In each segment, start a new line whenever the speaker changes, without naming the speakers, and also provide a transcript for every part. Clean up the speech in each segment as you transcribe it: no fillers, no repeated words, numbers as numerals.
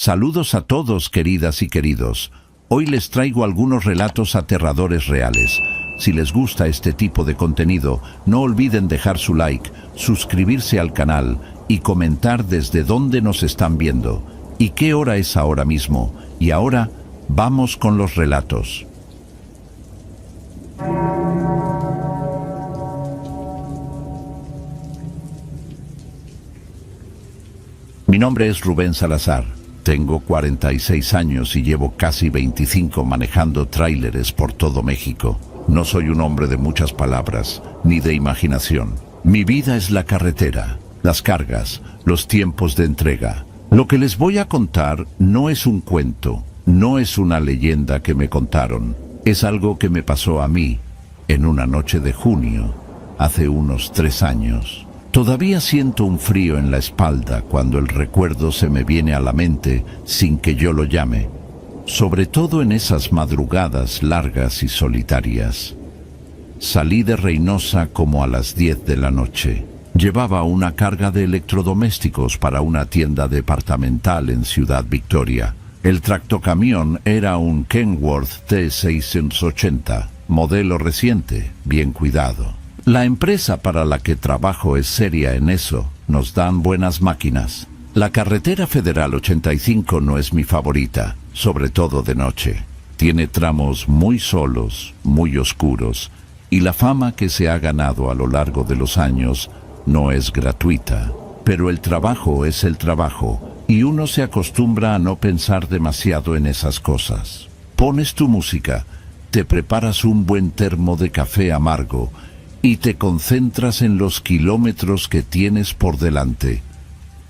Saludos a todos, queridas y queridos. Hoy les traigo algunos relatos aterradores reales. Si les gusta este tipo de contenido, no olviden dejar su like, suscribirse al canal y comentar desde dónde nos están viendo y qué hora es ahora mismo. Y ahora, vamos con los relatos. Mi nombre es Rubén Salazar. Tengo 46 años y llevo casi 25 manejando tráileres por todo México. No soy un hombre de muchas palabras, ni de imaginación. Mi vida es la carretera, las cargas, los tiempos de entrega. Lo que les voy a contar no es un cuento, no es una leyenda que me contaron. Es algo que me pasó a mí, en una noche de junio, hace unos 3 años. Todavía siento un frío en la espalda cuando el recuerdo se me viene a la mente sin que yo lo llame. Sobre todo en esas madrugadas largas y solitarias. Salí de Reynosa como a las 10 de la noche. Llevaba una carga de electrodomésticos para una tienda departamental en Ciudad Victoria. El tractocamión era un Kenworth T680, modelo reciente, bien cuidado. La empresa para la que trabajo es seria en eso, nos dan buenas máquinas. La carretera federal 85 no es mi favorita, sobre todo de noche. Tiene tramos muy solos, muy oscuros, y la fama que se ha ganado a lo largo de los años no es gratuita. Pero el trabajo es el trabajo, y uno se acostumbra a no pensar demasiado en esas cosas. Pones tu música, te preparas un buen termo de café amargo, y te concentras en los kilómetros que tienes por delante.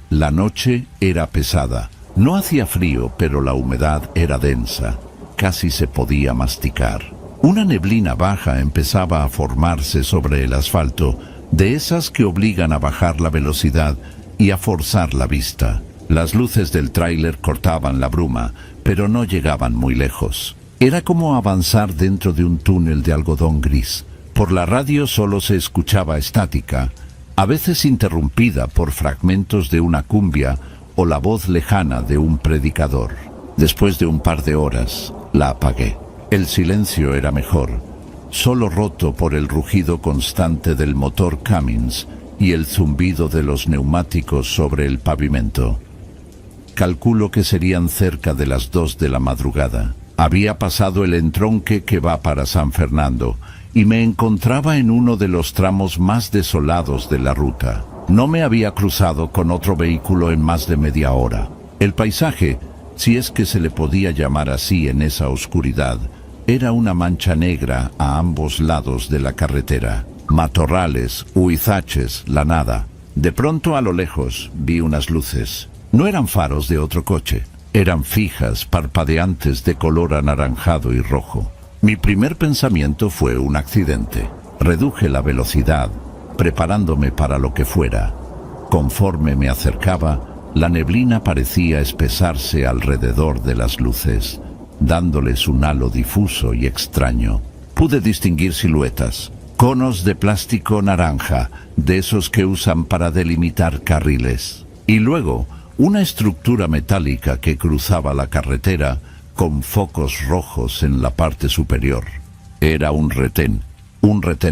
La noche era pesada. No hacía frío, pero la humedad era densa. Casi se podía masticar. Una neblina baja empezaba a formarse sobre el asfalto, de esas que obligan a bajar la velocidad y a forzar la vista. Las luces del tráiler cortaban la bruma, pero no llegaban muy lejos. Era como avanzar dentro de un túnel de algodón gris. Por la radio solo se escuchaba estática, a veces interrumpida por fragmentos de una cumbia o la voz lejana de un predicador. Después de un par de horas, la apagué. El silencio era mejor, solo roto por el rugido constante del motor Cummins y el zumbido de los neumáticos sobre el pavimento. Calculo que serían cerca de las 2 de la madrugada. Había pasado el entronque que va para San Fernando, y me encontraba en uno de los tramos más desolados de la ruta. No me había cruzado con otro vehículo en más de media hora. El paisaje, si es que se le podía llamar así en esa oscuridad, era una mancha negra a ambos lados de la carretera. Matorrales, huizaches, la nada. De pronto a lo lejos vi unas luces. No eran faros de otro coche, eran fijas, parpadeantes de color anaranjado y rojo. Mi primer pensamiento fue un accidente. Reduje la velocidad, preparándome para lo que fuera. Conforme me acercaba, la neblina parecía espesarse alrededor de las luces, dándoles un halo difuso y extraño. Pude distinguir siluetas, conos de plástico naranja, de esos que usan para delimitar carriles. Y luego, una estructura metálica que cruzaba la carretera, con focos rojos en la parte superior. Era un retén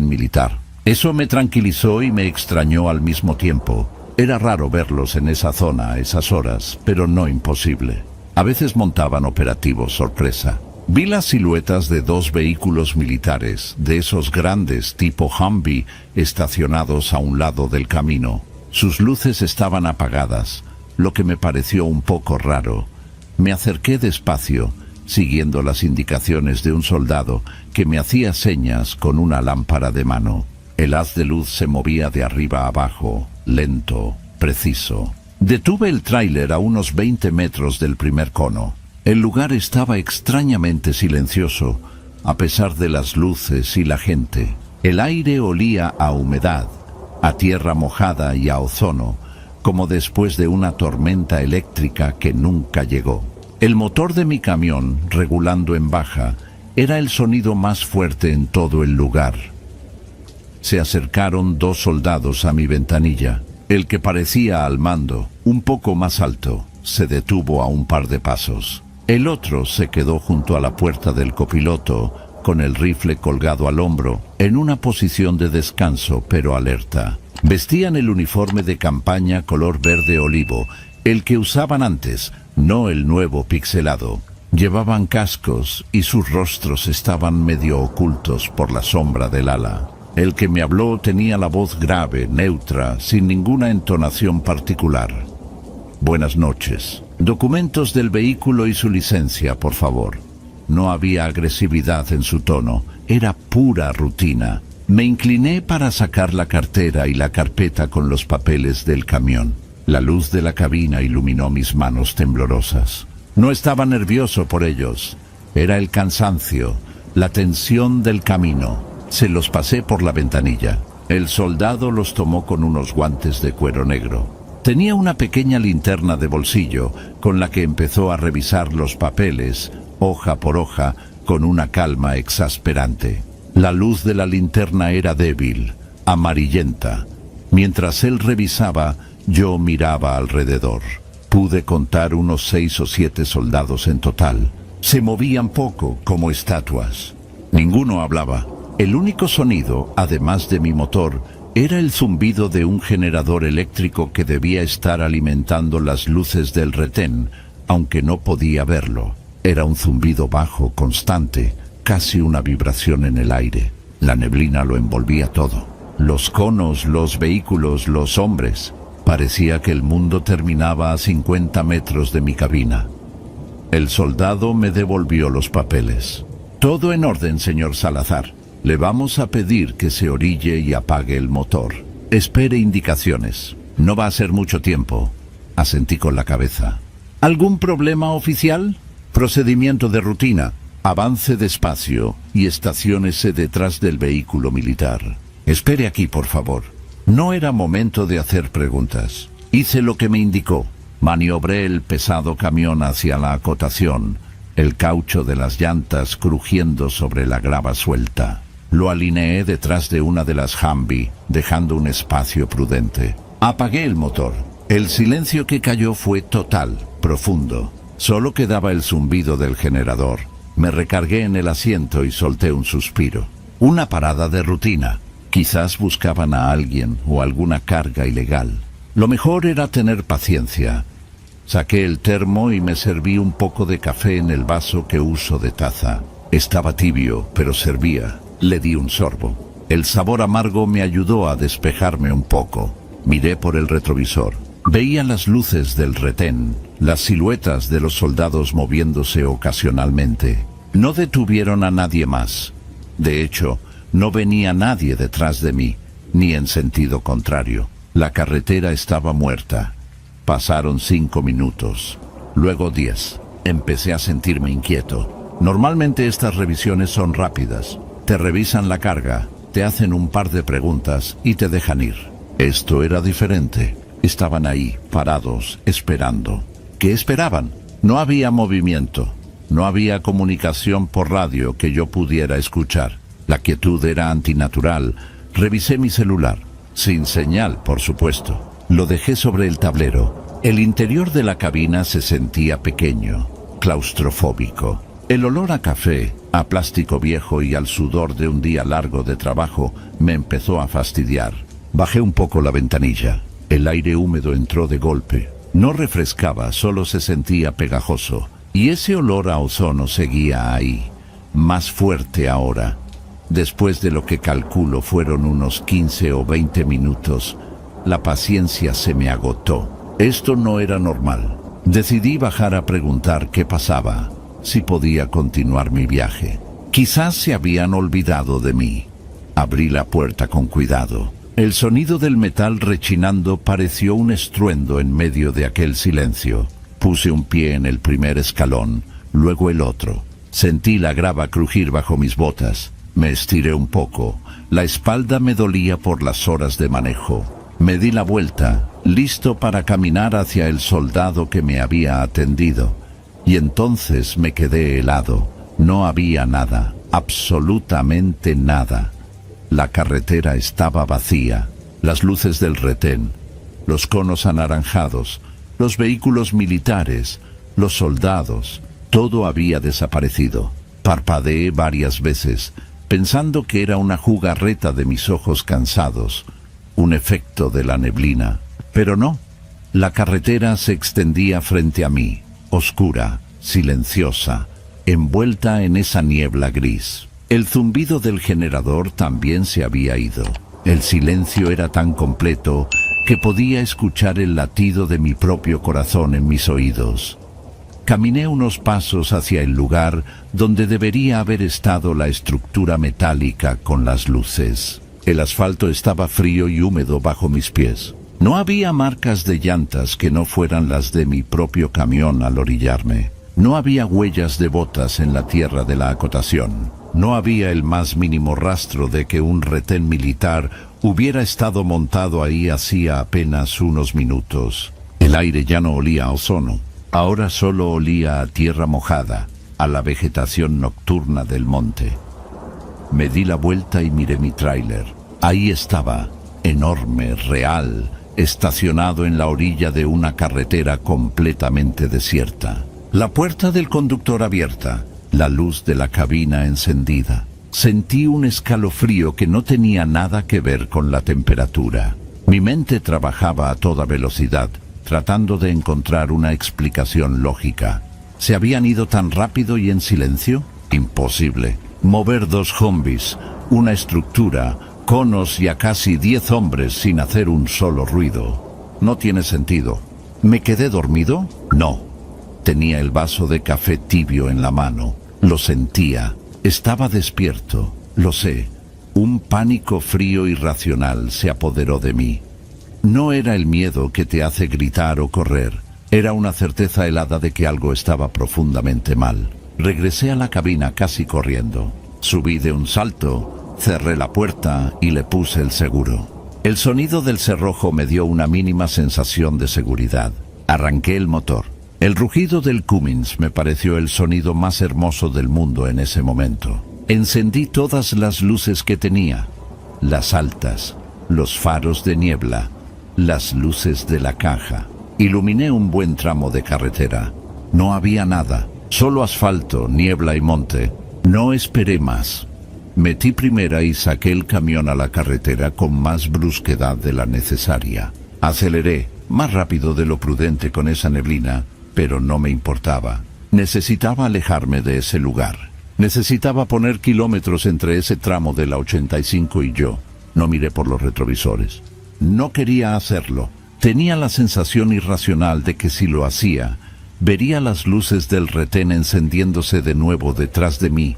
militar. Eso me tranquilizó y me extrañó al mismo tiempo. Era raro verlos en esa zona a esas horas, pero no imposible. A veces montaban operativos sorpresa. Vi las siluetas de 2 vehículos militares, de esos grandes tipo Humvee, estacionados a un lado del camino. Sus luces estaban apagadas, lo que me pareció un poco raro. Me acerqué despacio, siguiendo las indicaciones de un soldado que me hacía señas con una lámpara de mano. El haz de luz se movía de arriba a abajo, lento, preciso. Detuve el tráiler a unos 20 metros del primer cono. El lugar estaba extrañamente silencioso, a pesar de las luces y la gente. El aire olía a humedad, a tierra mojada y a ozono, como después de una tormenta eléctrica que nunca llegó. El motor de mi camión, regulando en baja, era el sonido más fuerte en todo el lugar. Se acercaron 2 soldados a mi ventanilla. El que parecía al mando, un poco más alto, se detuvo a un par de pasos. El otro se quedó junto a la puerta del copiloto, con el rifle colgado al hombro, en una posición de descanso pero alerta. Vestían el uniforme de campaña color verde olivo, el que usaban antes, no el nuevo pixelado. Llevaban cascos y sus rostros estaban medio ocultos por la sombra del ala. El que me habló tenía la voz grave, neutra, sin ninguna entonación particular. Buenas noches. Documentos del vehículo y su licencia, por favor. No había agresividad en su tono, era pura rutina. Me incliné para sacar la cartera y la carpeta con los papeles del camión. La luz de la cabina iluminó mis manos temblorosas. No estaba nervioso por ellos. Era el cansancio, la tensión del camino. Se los pasé por la ventanilla. El soldado los tomó con unos guantes de cuero negro. Tenía una pequeña linterna de bolsillo, con la que empezó a revisar los papeles, hoja por hoja, con una calma exasperante. La luz de la linterna era débil, amarillenta. Mientras él revisaba, yo miraba alrededor. Pude contar unos 6 o 7 soldados en total. Se movían poco, como estatuas. Ninguno hablaba. El único sonido, además de mi motor, era el zumbido de un generador eléctrico que debía estar alimentando las luces del retén, aunque no podía verlo. Era un zumbido bajo, constante, casi una vibración en el aire. La neblina lo envolvía todo. Los conos, los vehículos, los hombres. Parecía que el mundo terminaba a 50 metros de mi cabina. El soldado me devolvió los papeles. Todo en orden, señor Salazar. Le vamos a pedir que se orille y apague el motor. Espere indicaciones. No va a ser mucho tiempo. Asentí con la cabeza. ¿Algún problema oficial? Procedimiento de rutina. Avance despacio y estaciónese detrás del vehículo militar. Espere aquí, por favor. No era momento de hacer preguntas. Hice lo que me indicó. Maniobré el pesado camión hacia la acotación, el caucho de las llantas crujiendo sobre la grava suelta. Lo alineé detrás de una de las Humvee, dejando un espacio prudente. Apagué el motor. El silencio que cayó fue total, profundo. Solo quedaba el zumbido del generador. Me recargué en el asiento y solté un suspiro. Una parada de rutina. Quizás buscaban a alguien o alguna carga ilegal. Lo mejor era tener paciencia. Saqué el termo y me serví un poco de café en el vaso que uso de taza. Estaba tibio, pero servía. Le di un sorbo. El sabor amargo me ayudó a despejarme un poco. Miré por el retrovisor. Veía las luces del retén, las siluetas de los soldados moviéndose ocasionalmente. No detuvieron a nadie más. De hecho, no venía nadie detrás de mí, ni en sentido contrario. La carretera estaba muerta. Pasaron 5 minutos, luego 10. Empecé a sentirme inquieto. Normalmente estas revisiones son rápidas. Te revisan la carga, te hacen un par de preguntas y te dejan ir. Esto era diferente. Estaban ahí, parados, esperando. ¿Qué esperaban? No había movimiento. No había comunicación por radio que yo pudiera escuchar. La quietud era antinatural. Revisé mi celular. Sin señal, por supuesto. Lo dejé sobre el tablero. El interior de la cabina se sentía pequeño, claustrofóbico. El olor a café, a plástico viejo y al sudor de un día largo de trabajo me empezó a fastidiar. Bajé un poco la ventanilla. El aire húmedo entró de golpe. No refrescaba, solo se sentía pegajoso. Y ese olor a ozono seguía ahí, más fuerte ahora. Después de lo que calculo fueron unos 15 o 20 minutos, la paciencia se me agotó. Esto no era normal. Decidí bajar a preguntar qué pasaba, si podía continuar mi viaje. Quizás se habían olvidado de mí. Abrí la puerta con cuidado. El sonido del metal rechinando pareció un estruendo en medio de aquel silencio. Puse un pie en el primer escalón, luego el otro. Sentí la grava crujir bajo mis botas. Me estiré un poco. La espalda me dolía por las horas de manejo. Me di la vuelta, listo para caminar hacia el soldado que me había atendido. Y entonces me quedé helado. No había nada, absolutamente nada. La carretera estaba vacía. Las luces del retén, los conos anaranjados, Los vehículos militares, los soldados, todo había desaparecido. Parpadeé varias veces, pensando que era una jugarreta de mis ojos cansados, un efecto de la neblina. Pero no, la carretera se extendía frente a mí, oscura, silenciosa, envuelta en esa niebla gris. El zumbido del generador también se había ido. El silencio era tan completo que podía escuchar el latido de mi propio corazón en mis oídos. Caminé unos pasos hacia el lugar donde debería haber estado la estructura metálica con las luces. El asfalto estaba frío y húmedo bajo mis pies. No había marcas de llantas que no fueran las de mi propio camión al orillarme. No había huellas de botas en la tierra de la acotación. No había el más mínimo rastro de que un retén militar hubiera estado montado ahí hacía apenas unos minutos. El aire ya no olía a ozono. Ahora solo olía a tierra mojada, a la vegetación nocturna del monte. Me di la vuelta y miré mi tráiler. Ahí estaba, enorme, real, estacionado en la orilla de una carretera completamente desierta. La puerta del conductor abierta, la luz de la cabina encendida. Sentí un escalofrío que no tenía nada que ver con la temperatura. Mi mente trabajaba a toda velocidad, tratando de encontrar una explicación lógica. ¿Se habían ido tan rápido y en silencio? Imposible. Mover 2 zombies, una estructura, conos y a casi 10 hombres sin hacer un solo ruido. No tiene sentido. ¿Me quedé dormido? No. Tenía el vaso de café tibio en la mano. Lo sentía. Estaba despierto. Lo sé. Un pánico frío y racional se apoderó de mí. No era el miedo que te hace gritar o correr. Era una certeza helada de que algo estaba profundamente mal. Regresé a la cabina casi corriendo. Subí de un salto, cerré la puerta y le puse el seguro. El sonido del cerrojo me dio una mínima sensación de seguridad. Arranqué el motor. El rugido del Cummins me pareció el sonido más hermoso del mundo en ese momento. Encendí todas las luces que tenía. Las altas, los faros de niebla, las luces de la caja. Iluminé un buen tramo de carretera. No había nada, solo asfalto, niebla y monte. No esperé más. Metí primera y saqué el camión a la carretera con más brusquedad de la necesaria. Aceleré, más rápido de lo prudente con esa neblina, pero no me importaba. Necesitaba alejarme de ese lugar. Necesitaba poner kilómetros entre ese tramo de la 85 y yo. No miré por los retrovisores. No quería hacerlo. Tenía la sensación irracional de que si lo hacía, vería las luces del retén encendiéndose de nuevo detrás de mí.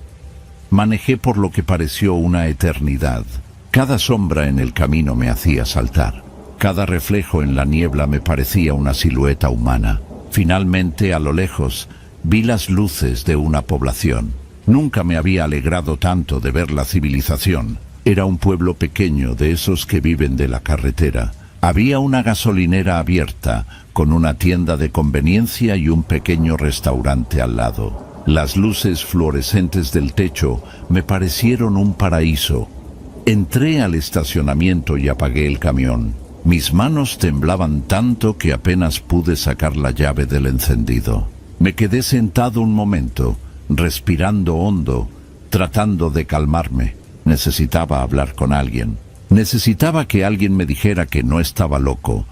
Manejé por lo que pareció una eternidad. Cada sombra en el camino me hacía saltar. Cada reflejo en la niebla me parecía una silueta humana. Finalmente, a lo lejos, vi las luces de una población. Nunca me había alegrado tanto de ver la civilización. Era un pueblo pequeño de esos que viven de la carretera. Había una gasolinera abierta, con una tienda de conveniencia y un pequeño restaurante al lado. Las luces fluorescentes del techo me parecieron un paraíso. Entré al estacionamiento y apagué el camión. Mis manos temblaban tanto que apenas pude sacar la llave del encendido. Me quedé sentado un momento, respirando hondo, tratando de calmarme. Necesitaba hablar con alguien. Necesitaba que alguien me dijera que no estaba loco.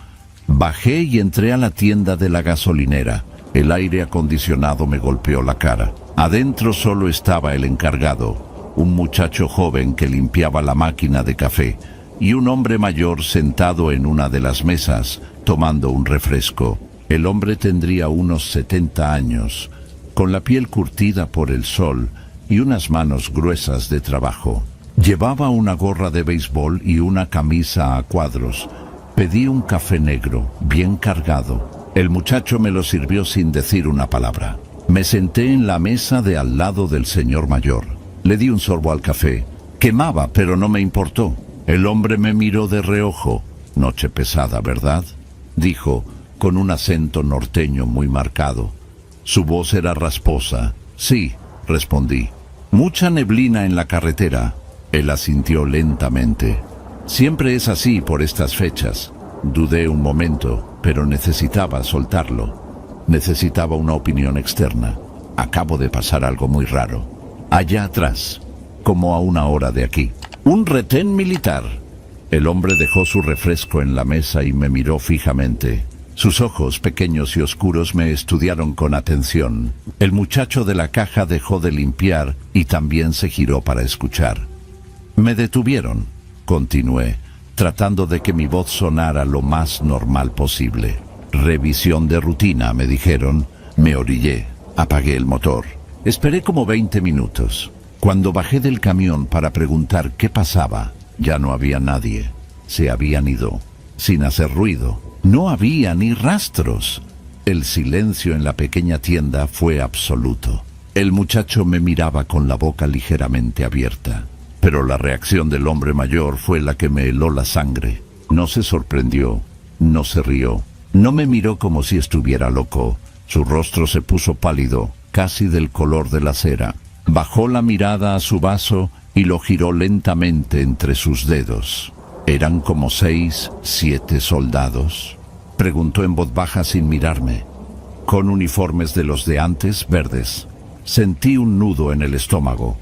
Bajé y entré a la tienda de la gasolinera. El aire acondicionado me golpeó la cara. Adentro solo estaba el encargado, un muchacho joven que limpiaba la máquina de café, y un hombre mayor sentado en una de las mesas, tomando un refresco. El hombre tendría unos 70 años, con la piel curtida por el sol y unas manos gruesas de trabajo. Llevaba una gorra de béisbol y una camisa a cuadros. Pedí un café negro, bien cargado. El muchacho me lo sirvió sin decir una palabra. Me senté en la mesa de al lado del señor mayor. Le di un sorbo al café. Quemaba, pero no me importó. El hombre me miró de reojo. Noche pesada, ¿verdad?, dijo, con un acento norteño muy marcado. Su voz era rasposa. Sí, respondí. Mucha neblina en la carretera. Él asintió lentamente. Siempre es así por estas fechas. Dudé un momento. pero necesitaba soltarlo. Necesitaba una opinión externa. Acabo de pasar algo muy raro. Allá atrás, como a 1 hora de aquí. Un retén militar. El hombre dejó su refresco en la mesa y me miró fijamente. Sus ojos pequeños y oscuros me estudiaron con atención. El muchacho de la caja dejó de limpiar y también se giró para escuchar. Me detuvieron, continué, tratando de que mi voz sonara lo más normal posible. Revisión de rutina, me dijeron. Me orillé, apagué el motor. Esperé como 20 minutos. Cuando bajé del camión para preguntar qué pasaba, ya no había nadie. Se habían ido, sin hacer ruido. No había ni rastros. El silencio en la pequeña tienda fue absoluto. El muchacho me miraba con la boca ligeramente abierta, pero la reacción del hombre mayor fue la que me heló la sangre. No se sorprendió, no se rió, no me miró como si estuviera loco. Su rostro se puso pálido, casi del color de la cera. Bajó la mirada a su vaso y lo giró lentamente entre sus dedos. ¿Eran como 6, 7 soldados? Preguntó en voz baja sin mirarme. Con uniformes de los de antes, verdes. Sentí un nudo en el estómago.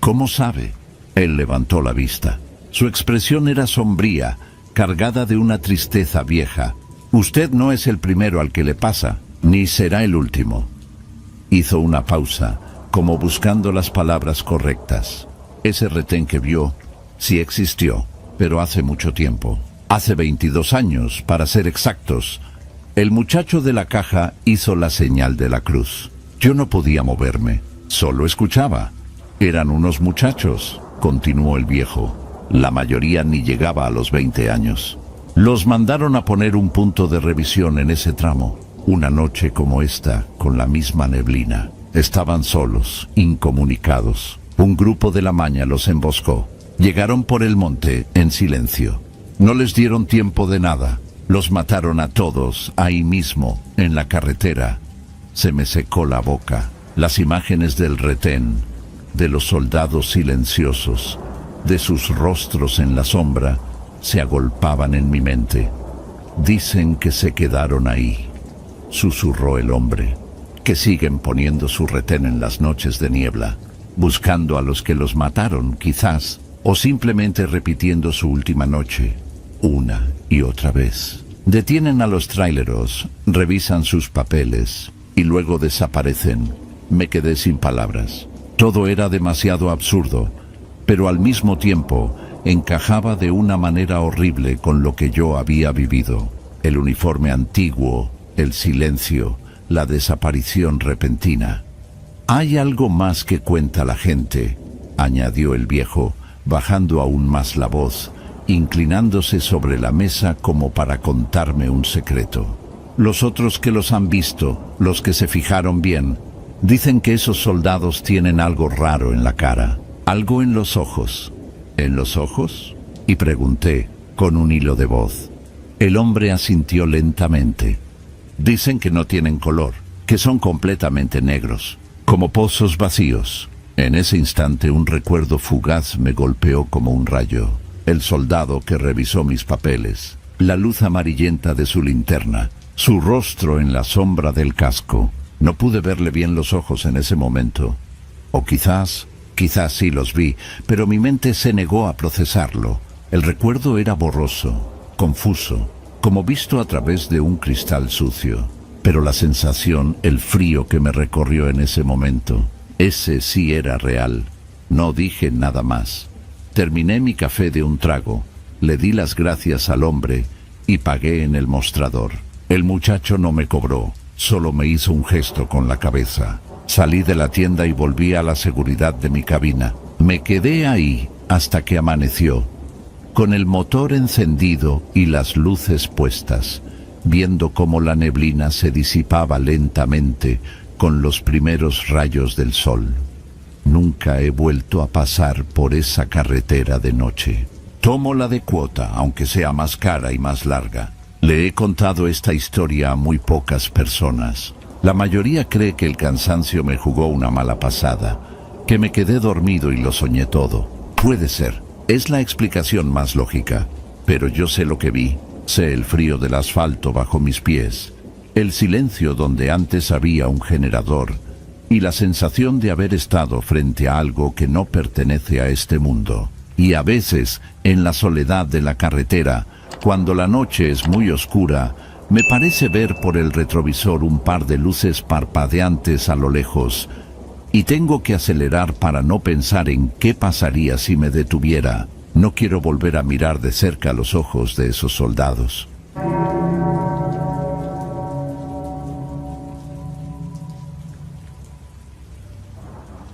¿Cómo sabe? Él levantó la vista. Su expresión era sombría, cargada de una tristeza vieja. Usted no es el primero al que le pasa, ni será el último. Hizo una pausa, como buscando las palabras correctas. Ese retén que vio, sí existió, pero hace mucho tiempo. Hace 22 años, para ser exactos. El muchacho de la caja hizo la señal de la cruz. Yo no podía moverme, solo escuchaba. Eran unos muchachos, continuó el viejo. La mayoría ni llegaba a los 20 años. Los mandaron a poner un punto de revisión en ese tramo. Una noche como esta, con la misma neblina. Estaban solos, incomunicados. Un grupo de la maña los emboscó. Llegaron por el monte en silencio. No les dieron tiempo de nada. Los mataron a todos, ahí mismo, en la carretera. Se me secó la boca. Las imágenes del retén, de los soldados silenciosos, de sus rostros en la sombra, se agolpaban en mi mente. Dicen que se quedaron ahí, susurró el hombre, que siguen poniendo su retén en las noches de niebla, buscando a los que los mataron, quizás, o simplemente repitiendo su última noche, una y otra vez. Detienen a los tráileros, revisan sus papeles y luego desaparecen. Me quedé sin palabras. Todo era demasiado absurdo, pero al mismo tiempo encajaba de una manera horrible con lo que yo había vivido. El uniforme antiguo, el silencio, la desaparición repentina. Hay algo más que cuenta la gente, añadió el viejo, bajando aún más la voz, inclinándose sobre la mesa como para contarme un secreto. Los otros que los han visto, los que se fijaron bien, dicen que esos soldados tienen algo raro en la cara, algo en los ojos. ¿En los ojos? Y pregunté, con un hilo de voz. El hombre asintió lentamente. Dicen que no tienen color, que son completamente negros, como pozos vacíos. En ese instante un recuerdo fugaz me golpeó como un rayo. El soldado que revisó mis papeles, la luz amarillenta de su linterna, su rostro en la sombra del casco. No pude verle bien los ojos en ese momento. O quizás sí los vi, pero mi mente se negó a procesarlo. El recuerdo era borroso, confuso, como visto a través de un cristal sucio. Pero la sensación, el frío que me recorrió en ese momento, ese sí era real. No dije nada más. Terminé mi café de un trago, le di las gracias al hombre y pagué en el mostrador. El muchacho no me cobró, solo me hizo un gesto con la cabeza. Salí de la tienda y volví a la seguridad de mi cabina. Me quedé ahí hasta que amaneció, con el motor encendido y las luces puestas, viendo cómo la neblina se disipaba lentamente con los primeros rayos del sol. Nunca he vuelto a pasar por esa carretera de noche. Tomo la de cuota, aunque sea más cara y más larga. Le he contado esta historia a muy pocas personas. La mayoría cree que el cansancio me jugó una mala pasada, que me quedé dormido y lo soñé todo. Puede ser, es la explicación más lógica, pero yo sé lo que vi, Sé el frío del asfalto bajo mis pies, el silencio donde antes había un generador y la sensación de haber estado frente a algo que no pertenece a este mundo. Y a veces, en la soledad de la carretera, cuando la noche es muy oscura, me parece ver por el retrovisor un par de luces parpadeantes a lo lejos, y tengo que acelerar para no pensar en qué pasaría si me detuviera. No quiero volver a mirar de cerca los ojos de esos soldados.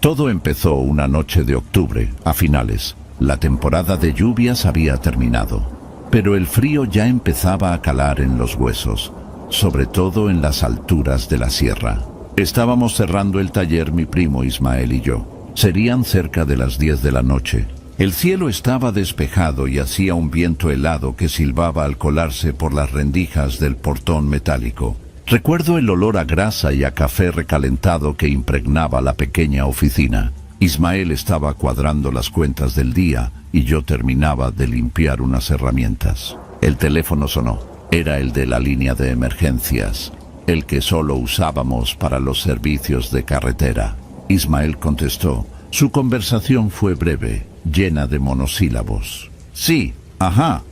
Todo empezó una noche de octubre, a finales. La temporada de lluvias había terminado, pero el frío ya empezaba a calar en los huesos, sobre todo en las alturas de la sierra. Estábamos cerrando el taller mi primo Ismael y yo. Serían cerca de las 10 de la noche. El cielo estaba despejado y hacía un viento helado que silbaba al colarse por las rendijas del portón metálico. Recuerdo el olor a grasa y a café recalentado que impregnaba la pequeña oficina. Ismael estaba cuadrando las cuentas del día y yo terminaba de limpiar unas herramientas. El teléfono sonó. Era el de la línea de emergencias, el que solo usábamos para los servicios de carretera. Ismael contestó. Su conversación fue breve, llena de monosílabos. Sí, ajá.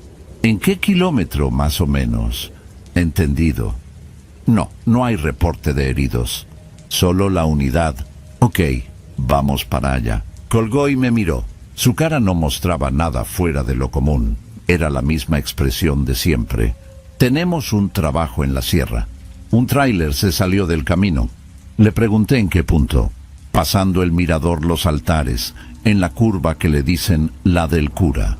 ¿En qué kilómetro más o menos? Entendido. No hay reporte de heridos. Solo la unidad. Ok, vamos para allá. Colgó y me miró. Su cara no mostraba nada fuera de lo común. Era la misma expresión de siempre. Tenemos un trabajo en la sierra. Un tráiler se salió del camino. Le pregunté en qué punto. Pasando el mirador Los Altares, en la curva que le dicen la del cura.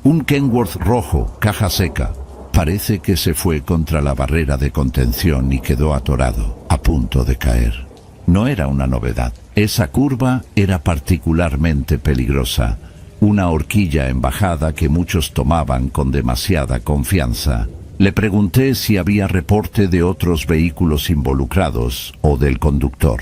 Un Kenworth rojo, caja seca. Parece que se fue contra la barrera de contención y quedó atorado, a punto de caer. No era una novedad. Esa curva era particularmente peligrosa. Una horquilla en bajada que muchos tomaban con demasiada confianza. Le pregunté si había reporte de otros vehículos involucrados o del conductor.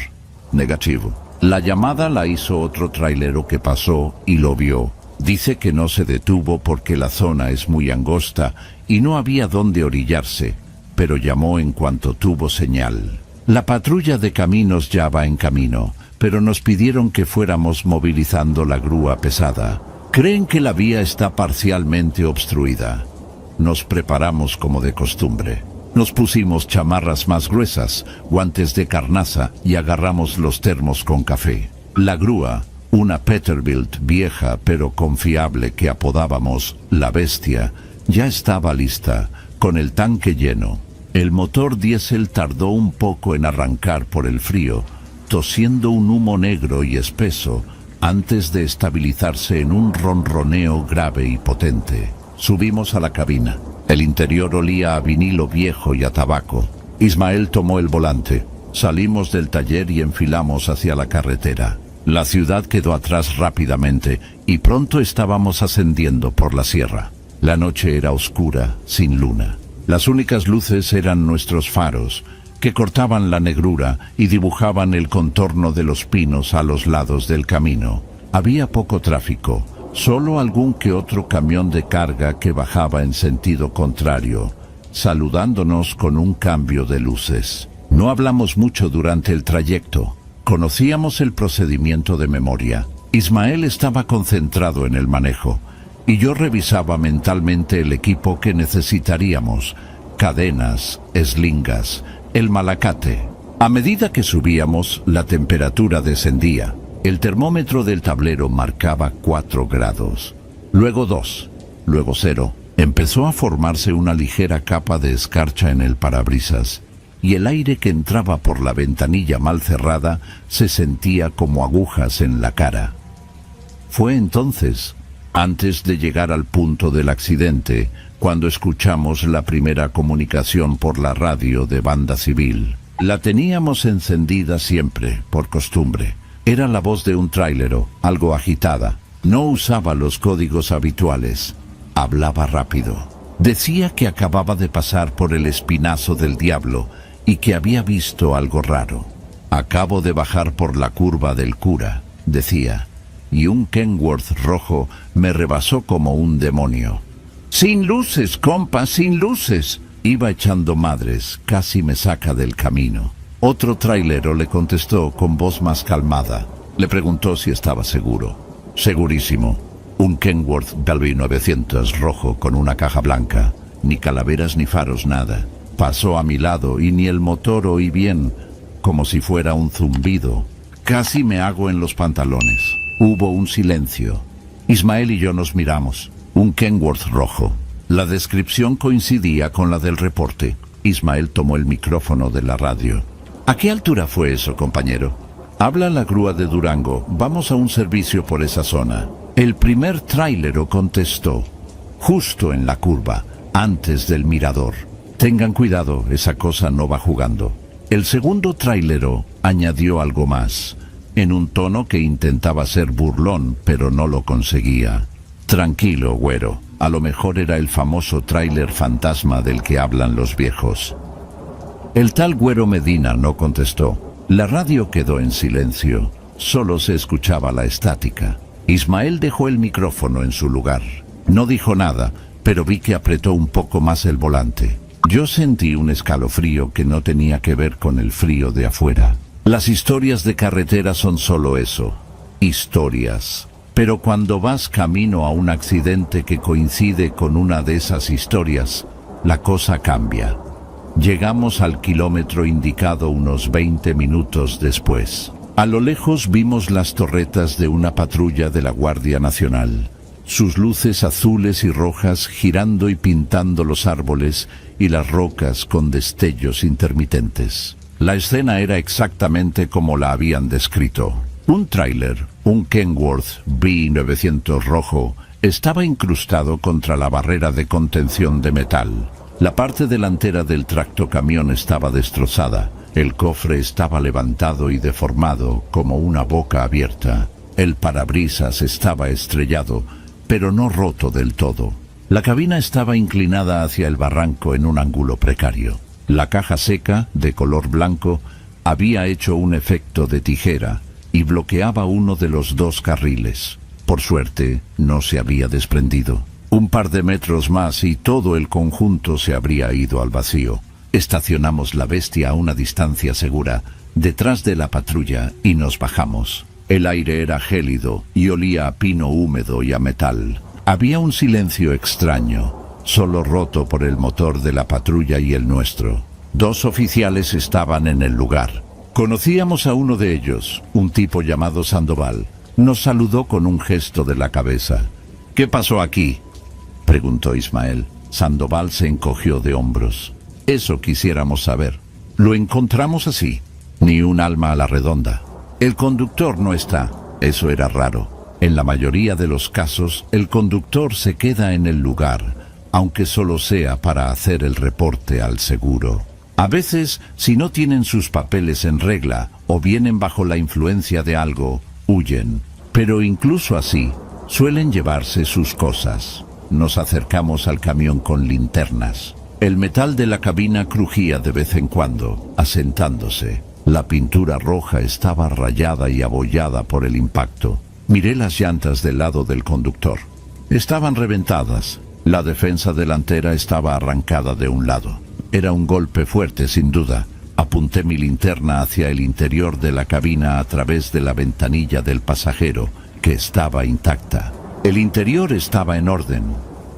Negativo. La llamada la hizo otro trailero que pasó y lo vio. Dice que no se detuvo porque la zona es muy angosta y no había dónde orillarse, pero llamó en cuanto tuvo señal. La patrulla de caminos ya va en camino, pero nos pidieron que fuéramos movilizando la grúa pesada. Creen que la vía está parcialmente obstruida. Nos preparamos como de costumbre. Nos pusimos chamarras más gruesas, guantes de carnaza y agarramos los termos con café. La grúa, una Peterbilt vieja pero confiable que apodábamos La Bestia, ya estaba lista, con el tanque lleno. El motor diésel tardó un poco en arrancar por el frío, tosiendo un humo negro y espeso, antes de estabilizarse en un ronroneo grave y potente. Subimos a la cabina. El interior olía a vinilo viejo y a tabaco. Ismael tomó el volante. Salimos del taller y enfilamos hacia la carretera. La ciudad quedó atrás rápidamente y pronto estábamos ascendiendo por la sierra. La noche era oscura, sin luna. Las únicas luces eran nuestros faros, que cortaban la negrura y dibujaban el contorno de los pinos a los lados del camino. Había poco tráfico, solo algún que otro camión de carga que bajaba en sentido contrario, saludándonos con un cambio de luces. No hablamos mucho durante el trayecto. Conocíamos el procedimiento de memoria. Ismael estaba concentrado en el manejo y yo revisaba mentalmente el equipo que necesitaríamos: cadenas, eslingas, el malacate. A medida que subíamos, la temperatura descendía. El termómetro del tablero marcaba 4 grados, luego 2, luego 0. Empezó a formarse una ligera capa de escarcha en el parabrisas, y el aire que entraba por la ventanilla mal cerrada se sentía como agujas en la cara. Fue entonces, antes de llegar al punto del accidente, cuando escuchamos la primera comunicación por la radio de Banda Civil. La teníamos encendida siempre, por costumbre. Era la voz de un tráilero, algo agitada. No usaba los códigos habituales. Hablaba rápido. Decía que acababa de pasar por el Espinazo del Diablo y que había visto algo raro. Acabo de bajar por la curva del cura, decía, y un Kenworth rojo me rebasó como un demonio. Sin luces, compa, sin luces. Iba echando madres, casi me saca del camino. Otro trailero le contestó con voz más calmada. Le preguntó si estaba seguro. Segurísimo. Un Kenworth Belby 900 rojo con una caja blanca. Ni calaveras ni faros, nada. Pasó a mi lado y ni el motor oí bien, como si fuera un zumbido. Casi me hago en los pantalones. Hubo un silencio. Ismael y yo nos miramos. Un Kenworth rojo. La descripción coincidía con la del reporte. Ismael tomó el micrófono de la radio. ¿A qué altura fue eso, compañero? Habla la grúa de Durango. Vamos a un servicio por esa zona. El primer tráilero contestó. Justo en la curva, antes del mirador. Tengan cuidado, esa cosa no va jugando. El segundo tráilero añadió algo más, en un tono que intentaba ser burlón, pero no lo conseguía. Tranquilo, güero. A lo mejor era el famoso tráiler fantasma del que hablan los viejos. El tal Güero Medina no contestó. La radio quedó en silencio. Solo se escuchaba la estática. Ismael dejó el micrófono en su lugar. No dijo nada, pero vi que apretó un poco más el volante. Yo sentí un escalofrío que no tenía que ver con el frío de afuera. Las historias de carretera son solo eso, historias. Pero cuando vas camino a un accidente que coincide con una de esas historias, la cosa cambia. Llegamos al kilómetro indicado unos 20 minutos después. A lo lejos vimos las torretas de una patrulla de la Guardia Nacional. Sus luces azules y rojas girando y pintando los árboles y las rocas con destellos intermitentes. La escena era exactamente como la habían descrito. Un tráiler, un Kenworth B900 rojo, estaba incrustado contra la barrera de contención de metal. La parte delantera del tractocamión estaba destrozada. El cofre estaba levantado y deformado como una boca abierta. El parabrisas estaba estrellado, pero no roto del todo. La cabina estaba inclinada hacia el barranco en un ángulo precario. La caja seca, de color blanco, había hecho un efecto de tijera y bloqueaba uno de los dos carriles. Por suerte, no se había desprendido. Un par de metros más y todo el conjunto se habría ido al vacío. Estacionamos la bestia a una distancia segura, detrás de la patrulla, y nos bajamos. El aire era gélido y olía a pino húmedo y a metal. Había un silencio extraño, solo roto por el motor de la patrulla y el nuestro. Dos oficiales estaban en el lugar. Conocíamos a uno de ellos, un tipo llamado Sandoval. Nos saludó con un gesto de la cabeza. ¿Qué pasó aquí?, preguntó Ismael. Sandoval se encogió de hombros. Eso quisiéramos saber. Lo encontramos así, ni un alma a la redonda. El conductor no está. Eso era raro. En la mayoría de los casos, el conductor se queda en el lugar, aunque solo sea para hacer el reporte al seguro. A veces, si no tienen sus papeles en regla o vienen bajo la influencia de algo, huyen. Pero incluso así, suelen llevarse sus cosas. Nos acercamos al camión con linternas. El metal de la cabina crujía de vez en cuando, asentándose. La pintura roja estaba rayada y abollada por el impacto. Miré las llantas del lado del conductor. Estaban reventadas. La defensa delantera estaba arrancada de un lado. Era un golpe fuerte, sin duda. Apunté mi linterna hacia el interior de la cabina a través de la ventanilla del pasajero, que estaba intacta. El interior estaba en orden,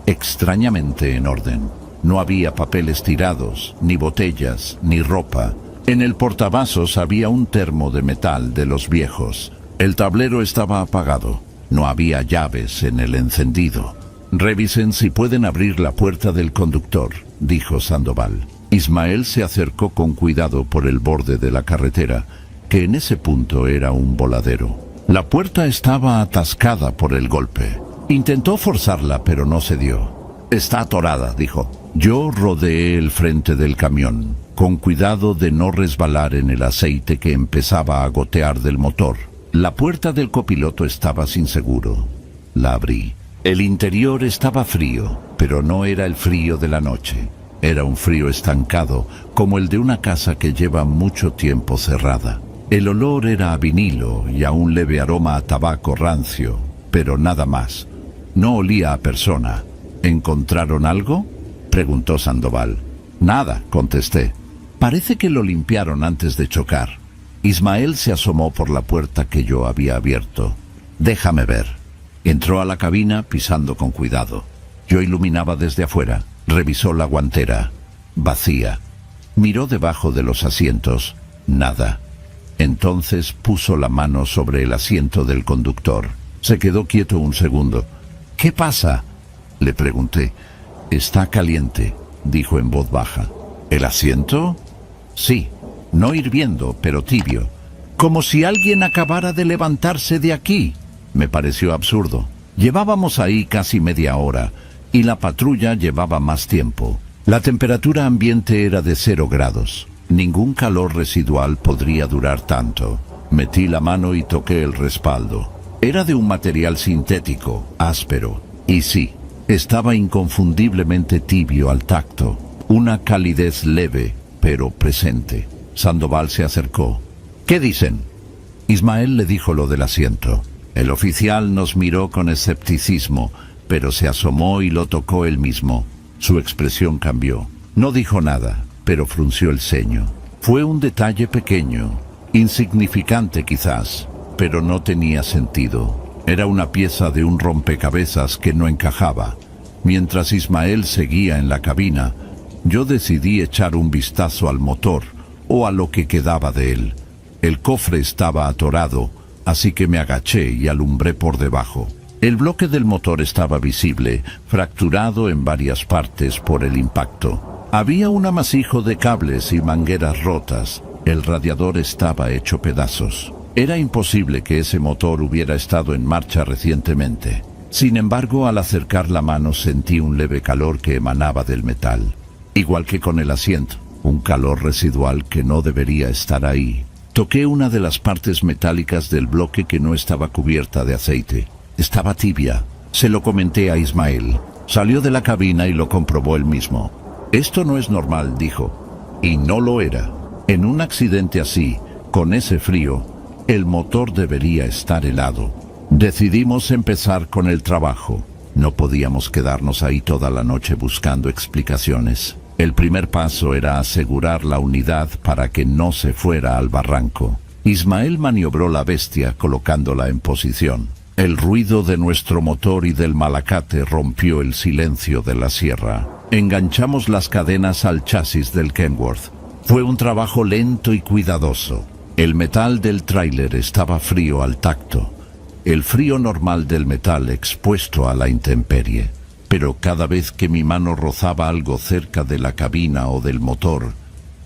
extrañamente en orden. No había papeles tirados, ni botellas, ni ropa. En el portavasos había un termo de metal de los viejos. El tablero estaba apagado. No había llaves en el encendido. Revisen si pueden abrir la puerta del conductor, dijo Sandoval. Ismael se acercó con cuidado por el borde de la carretera, que en ese punto era un voladero. La puerta estaba atascada por el golpe. Intentó forzarla, pero no se dio. Está atorada, dijo. Yo rodeé el frente del camión, con cuidado de no resbalar en el aceite que empezaba a gotear del motor. La puerta del copiloto estaba sin seguro. La abrí. El interior estaba frío, pero no era el frío de la noche. Era un frío estancado, como el de una casa que lleva mucho tiempo cerrada. El olor era a vinilo y a un leve aroma a tabaco rancio, pero nada más. No olía a persona. ¿Encontraron algo?, preguntó Sandoval. Nada, contesté. Parece que lo limpiaron antes de chocar. Ismael se asomó por la puerta que yo había abierto. Déjame ver. Entró a la cabina pisando con cuidado. Yo iluminaba desde afuera. Revisó la guantera. Vacía. Miró debajo de los asientos. Nada. Entonces puso la mano sobre el asiento del conductor. Se quedó quieto un segundo. ¿Qué pasa?, le pregunté. Está caliente, dijo en voz baja. ¿El asiento? Sí, no hirviendo, pero tibio. Como si alguien acabara de levantarse de aquí. Me pareció absurdo. Llevábamos ahí casi media hora y la patrulla llevaba más tiempo. La temperatura ambiente era de 0 grados. Ningún calor residual podría durar tanto. Metí la mano y toqué el respaldo. Era de un material sintético, áspero. Y sí, estaba inconfundiblemente tibio al tacto. Una calidez leve, pero presente. Sandoval se acercó. ¿Qué dicen? Ismael le dijo lo del asiento. El oficial nos miró con escepticismo, pero se asomó y lo tocó él mismo. Su expresión cambió. No dijo nada, pero frunció el ceño. Fue un detalle pequeño, insignificante quizás, pero no tenía sentido. Era una pieza de un rompecabezas que no encajaba. Mientras Ismael seguía en la cabina, yo decidí echar un vistazo al motor, o a lo que quedaba de él. El cofre estaba atorado, así que me agaché y alumbré por debajo. El bloque del motor estaba visible, fracturado en varias partes por el impacto. Había un amasijo de cables y mangueras rotas. El radiador estaba hecho pedazos. Era imposible que ese motor hubiera estado en marcha recientemente. Sin embargo, al acercar la mano sentí un leve calor que emanaba del metal. Igual que con el asiento, un calor residual que no debería estar ahí. Toqué una de las partes metálicas del bloque que no estaba cubierta de aceite. Estaba tibia. Se lo comenté a Ismael. Salió de la cabina y lo comprobó él mismo. Esto no es normal, dijo. Y no lo era. En un accidente así, con ese frío, el motor debería estar helado. Decidimos empezar con el trabajo. No podíamos quedarnos ahí toda la noche buscando explicaciones. El primer paso era asegurar la unidad para que no se fuera al barranco. Ismael maniobró la bestia colocándola en posición. El ruido de nuestro motor y del malacate rompió el silencio de la sierra. Enganchamos las cadenas al chasis del Kenworth. Fue un trabajo lento y cuidadoso. El metal del tráiler estaba frío al tacto. El frío normal del metal expuesto a la intemperie. Pero cada vez que mi mano rozaba algo cerca de la cabina o del motor,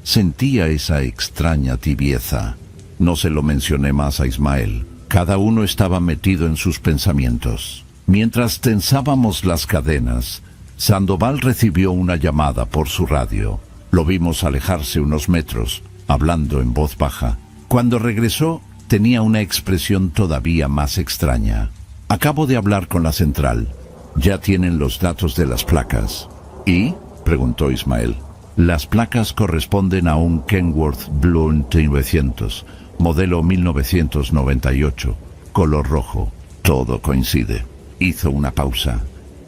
sentía esa extraña tibieza. No se lo mencioné más a Ismael. Cada uno estaba metido en sus pensamientos. Mientras tensábamos las cadenas, Sandoval recibió una llamada por su radio. Lo vimos alejarse unos metros, hablando en voz baja. Cuando regresó, tenía una expresión todavía más extraña. Acabo de hablar con la central. Ya tienen los datos de las placas. ¿Y?, preguntó Ismael. Las placas corresponden a un Kenworth Blue 900, modelo 1998, color rojo. Todo coincide. Hizo una pausa.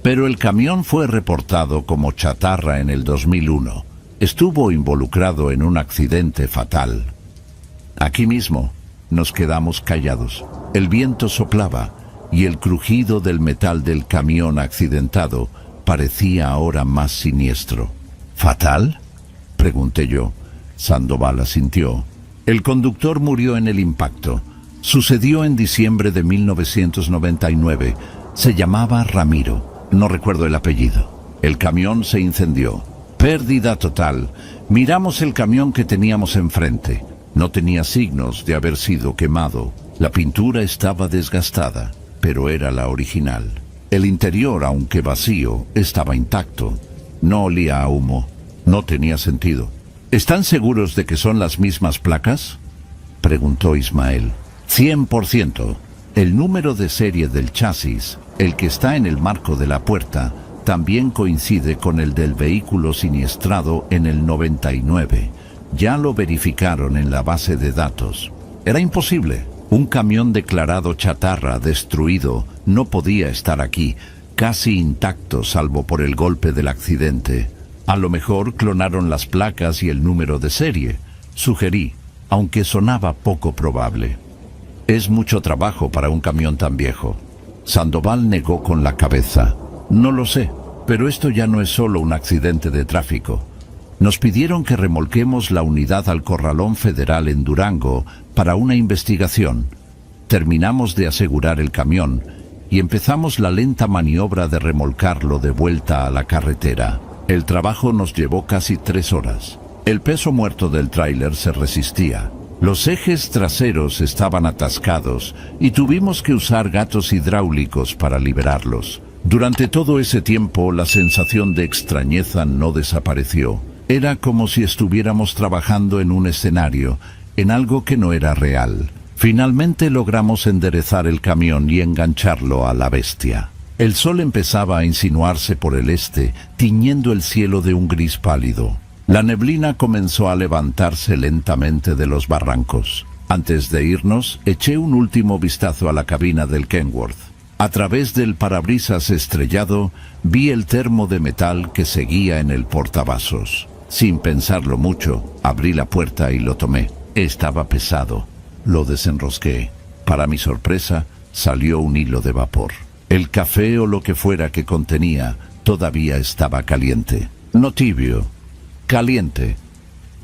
Pero el camión fue reportado como chatarra en el 2001. Estuvo involucrado en un accidente fatal. Aquí mismo nos quedamos callados. El viento soplaba y el crujido del metal del camión accidentado parecía ahora más siniestro. ¿Fatal?, pregunté yo. Sandoval asintió. El conductor murió en el impacto. Sucedió en diciembre de 1999. Se llamaba Ramiro. No recuerdo el apellido. El camión se incendió. Pérdida total. Miramos el camión que teníamos enfrente. No tenía signos de haber sido quemado. La pintura estaba desgastada, pero era la original. El interior, aunque vacío, estaba intacto. No olía a humo. No tenía sentido. ¿Están seguros de que son las mismas placas?, preguntó Ismael. 100%. El número de serie del chasis, el que está en el marco de la puerta, también coincide con el del vehículo siniestrado en el 99. Ya lo verificaron en la base de datos. Era imposible. Un camión declarado chatarra, destruido, no podía estar aquí. casi intacto salvo por el golpe del accidente. A lo mejor clonaron las placas y el número de serie, sugerí, aunque sonaba poco probable. Es mucho trabajo para un camión tan viejo. Sandoval negó con la cabeza. No lo sé, pero esto ya no es solo un accidente de tráfico. Nos pidieron que remolquemos la unidad al Corralón Federal en Durango para una investigación. Terminamos de asegurar el camión y empezamos la lenta maniobra de remolcarlo de vuelta a la carretera. El trabajo nos llevó casi 3 horas. El peso muerto del tráiler se resistía. Los ejes traseros estaban atascados y tuvimos que usar gatos hidráulicos para liberarlos. Durante todo ese tiempo la sensación de extrañeza no desapareció. Era como si estuviéramos trabajando en un escenario, en algo que no era real. Finalmente logramos enderezar el camión y engancharlo a la bestia. El sol empezaba a insinuarse por el este, tiñendo el cielo de un gris pálido. La neblina comenzó a levantarse lentamente de los barrancos. Antes de irnos, eché un último vistazo a la cabina del Kenworth. A través del parabrisas estrellado, vi el termo de metal que seguía en el portavasos. Sin pensarlo mucho, abrí la puerta y lo tomé. Estaba pesado. Lo desenrosqué. Para mi sorpresa, salió un hilo de vapor. El café o lo que fuera que contenía todavía estaba caliente. No tibio, caliente.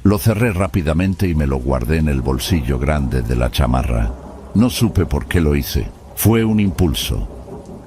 Lo cerré rápidamente y me lo guardé en el bolsillo grande de la chamarra. No supe por qué lo hice. Fue un impulso.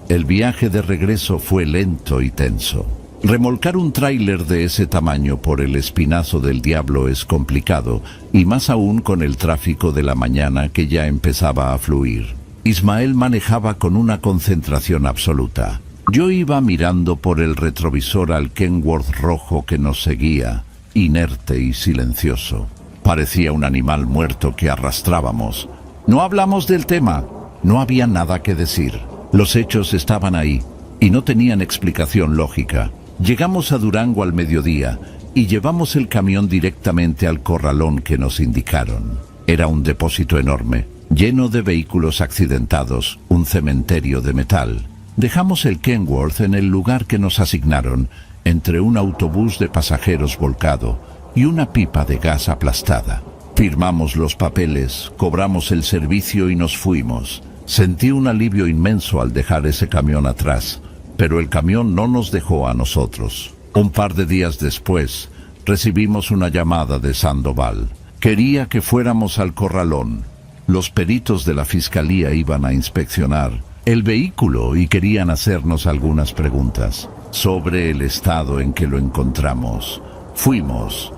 El viaje de regreso fue lento y tenso. Remolcar un tráiler de ese tamaño por el Espinazo del Diablo es complicado, y más aún con el tráfico de la mañana que ya empezaba a fluir. Ismael manejaba con una concentración absoluta. Yo iba mirando por el retrovisor al Kenworth rojo que nos seguía, inerte y silencioso. Parecía un animal muerto que arrastrábamos. No hablamos del tema. No había nada que decir. Los hechos estaban ahí, y no tenían explicación lógica. Llegamos a Durango al mediodía y llevamos el camión directamente al corralón que nos indicaron. Era un depósito enorme, lleno de vehículos accidentados, un cementerio de metal. Dejamos el Kenworth en el lugar que nos asignaron, entre un autobús de pasajeros volcado y una pipa de gas aplastada. Firmamos los papeles, cobramos el servicio y nos fuimos. Sentí un alivio inmenso al dejar ese camión atrás. Pero el camión no nos dejó a nosotros. Un par de días después, recibimos una llamada de Sandoval. Quería que fuéramos al corralón. Los peritos de la fiscalía iban a inspeccionar el vehículo y querían hacernos algunas preguntas sobre el estado en que lo encontramos. Fuimos.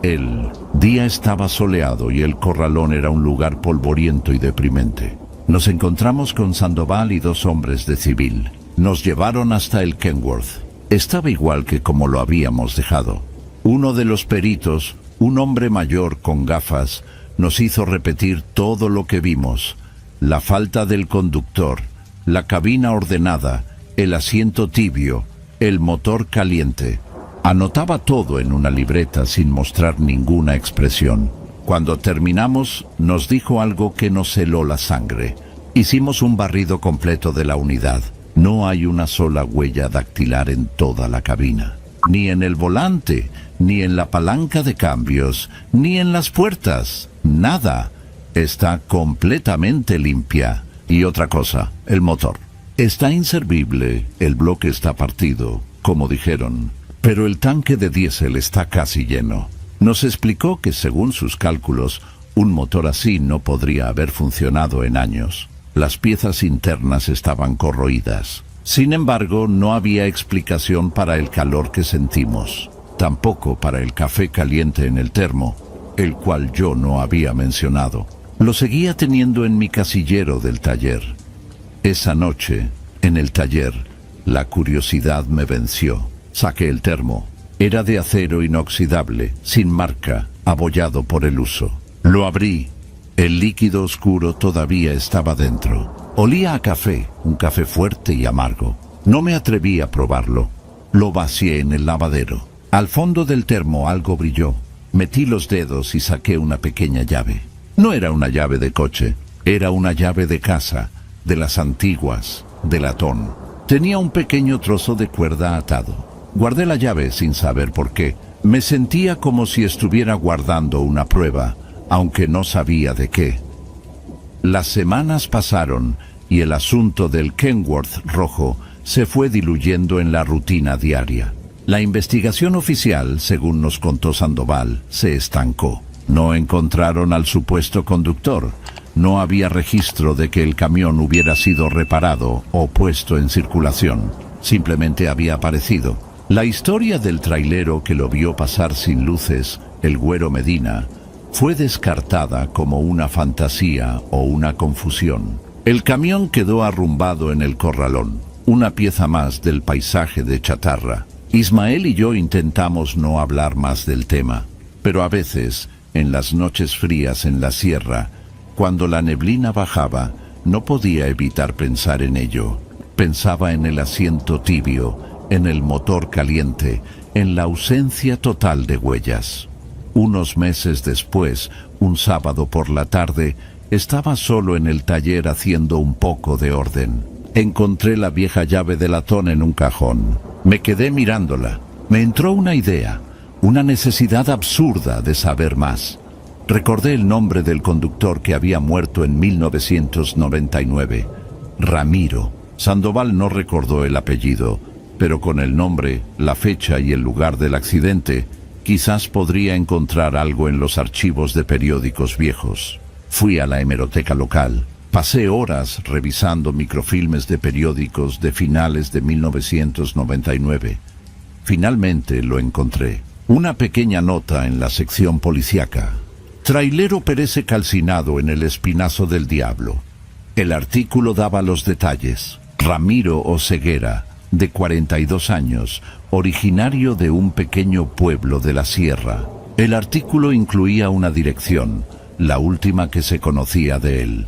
El día estaba soleado y el corralón era un lugar polvoriento y deprimente. Nos encontramos con Sandoval y 2 hombres de civil. Nos llevaron hasta el Kenworth. Estaba igual que como lo habíamos dejado. Uno de los peritos, un hombre mayor con gafas, nos hizo repetir todo lo que vimos. La falta del conductor, la cabina ordenada, el asiento tibio, el motor caliente. Anotaba todo en una libreta sin mostrar ninguna expresión. Cuando terminamos, nos dijo algo que nos heló la sangre. Hicimos un barrido completo de la unidad. No hay una sola huella dactilar en toda la cabina. Ni en el volante, ni en la palanca de cambios, ni en las puertas. Nada. Está completamente limpia. Y otra cosa, el motor. Está inservible, el bloque está partido, como dijeron. Pero el tanque de diésel está casi lleno. Nos explicó que según sus cálculos, un motor así no podría haber funcionado en años. Las piezas internas estaban corroídas. Sin embargo, no había explicación para el calor que sentimos. Tampoco para el café caliente en el termo, el cual yo no había mencionado. Lo seguía teniendo en mi casillero del taller. Esa noche, en el taller, la curiosidad me venció. Saqué el termo. Era de acero inoxidable, sin marca, abollado por el uso. Lo abrí. El líquido oscuro todavía estaba dentro. Olía a café, un café fuerte y amargo. No me atreví a probarlo. Lo vacié en el lavadero. Al fondo del termo algo brilló. Metí los dedos y saqué una pequeña llave. No era una llave de coche, era una llave de casa, de las antiguas, de latón. Tenía un pequeño trozo de cuerda atado. Guardé la llave sin saber por qué. Me sentía como si estuviera guardando una prueba, aunque no sabía de qué. Las semanas pasaron y el asunto del Kenworth rojo se fue diluyendo en la rutina diaria. La investigación oficial, según nos contó Sandoval, se estancó. No encontraron al supuesto conductor. No había registro de que el camión hubiera sido reparado o puesto en circulación. Simplemente había aparecido. La historia del trailero que lo vio pasar sin luces, el Güero Medina, fue descartada como una fantasía o una confusión. El camión quedó arrumbado en el corralón, una pieza más del paisaje de chatarra. Ismael y yo intentamos no hablar más del tema, pero a veces, en las noches frías en la sierra, cuando la neblina bajaba, no podía evitar pensar en ello. Pensaba en el asiento tibio, en el motor caliente, en la ausencia total de huellas. Unos meses después, un sábado por la tarde, estaba solo en el taller haciendo un poco de orden. Encontré la vieja llave de latón en un cajón. Me quedé mirándola. Me entró una idea, una necesidad absurda de saber más. Recordé el nombre del conductor que había muerto en 1999. Ramiro. Sandoval no recordó el apellido, pero con el nombre, la fecha y el lugar del accidente, quizás podría encontrar algo en los archivos de periódicos viejos. Fui a la hemeroteca local. Pasé horas revisando microfilmes de periódicos de finales de 1999. Finalmente lo encontré. Una pequeña nota en la sección policíaca. Trailero perece calcinado en el Espinazo del Diablo. El artículo daba los detalles. Ramiro Oseguera, de 42 años, originario de un pequeño pueblo de la sierra. El artículo incluía una dirección, la última que se conocía de él.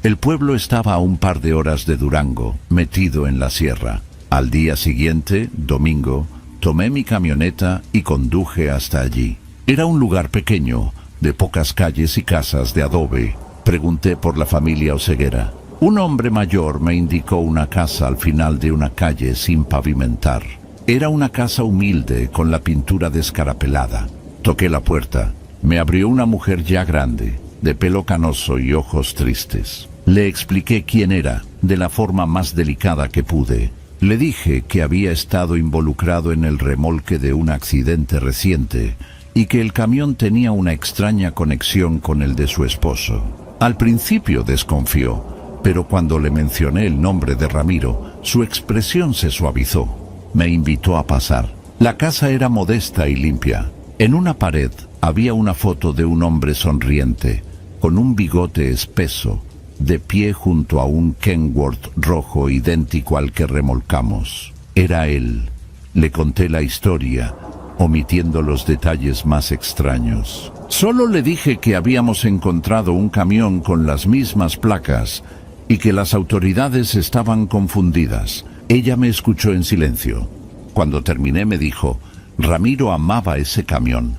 El pueblo estaba a un par de horas de Durango, metido en la sierra. Al día siguiente, domingo, tomé mi camioneta y conduje hasta allí. Era un lugar pequeño, de pocas calles y casas de adobe. Pregunté por la familia Oseguera. Un hombre mayor me indicó una casa al final de una calle sin pavimentar. Era una casa humilde con la pintura descarapelada. Toqué la puerta. Me abrió una mujer ya grande, de pelo canoso y ojos tristes. Le expliqué quién era, de la forma más delicada que pude. Le dije que había estado involucrado en el remolque de un accidente reciente y que el camión tenía una extraña conexión con el de su esposo. Al principio desconfió, pero cuando le mencioné el nombre de Ramiro, su expresión se suavizó. Me invitó a pasar. La casa era modesta y limpia. En una pared había una foto de un hombre sonriente, con un bigote espeso, de pie junto a un Kenworth rojo idéntico al que remolcamos. Era él. Le conté la historia, omitiendo los detalles más extraños. Solo le dije que habíamos encontrado un camión con las mismas placas y que las autoridades estaban confundidas. Ella me escuchó en silencio. Cuando terminé me dijo, Ramiro amaba ese camión.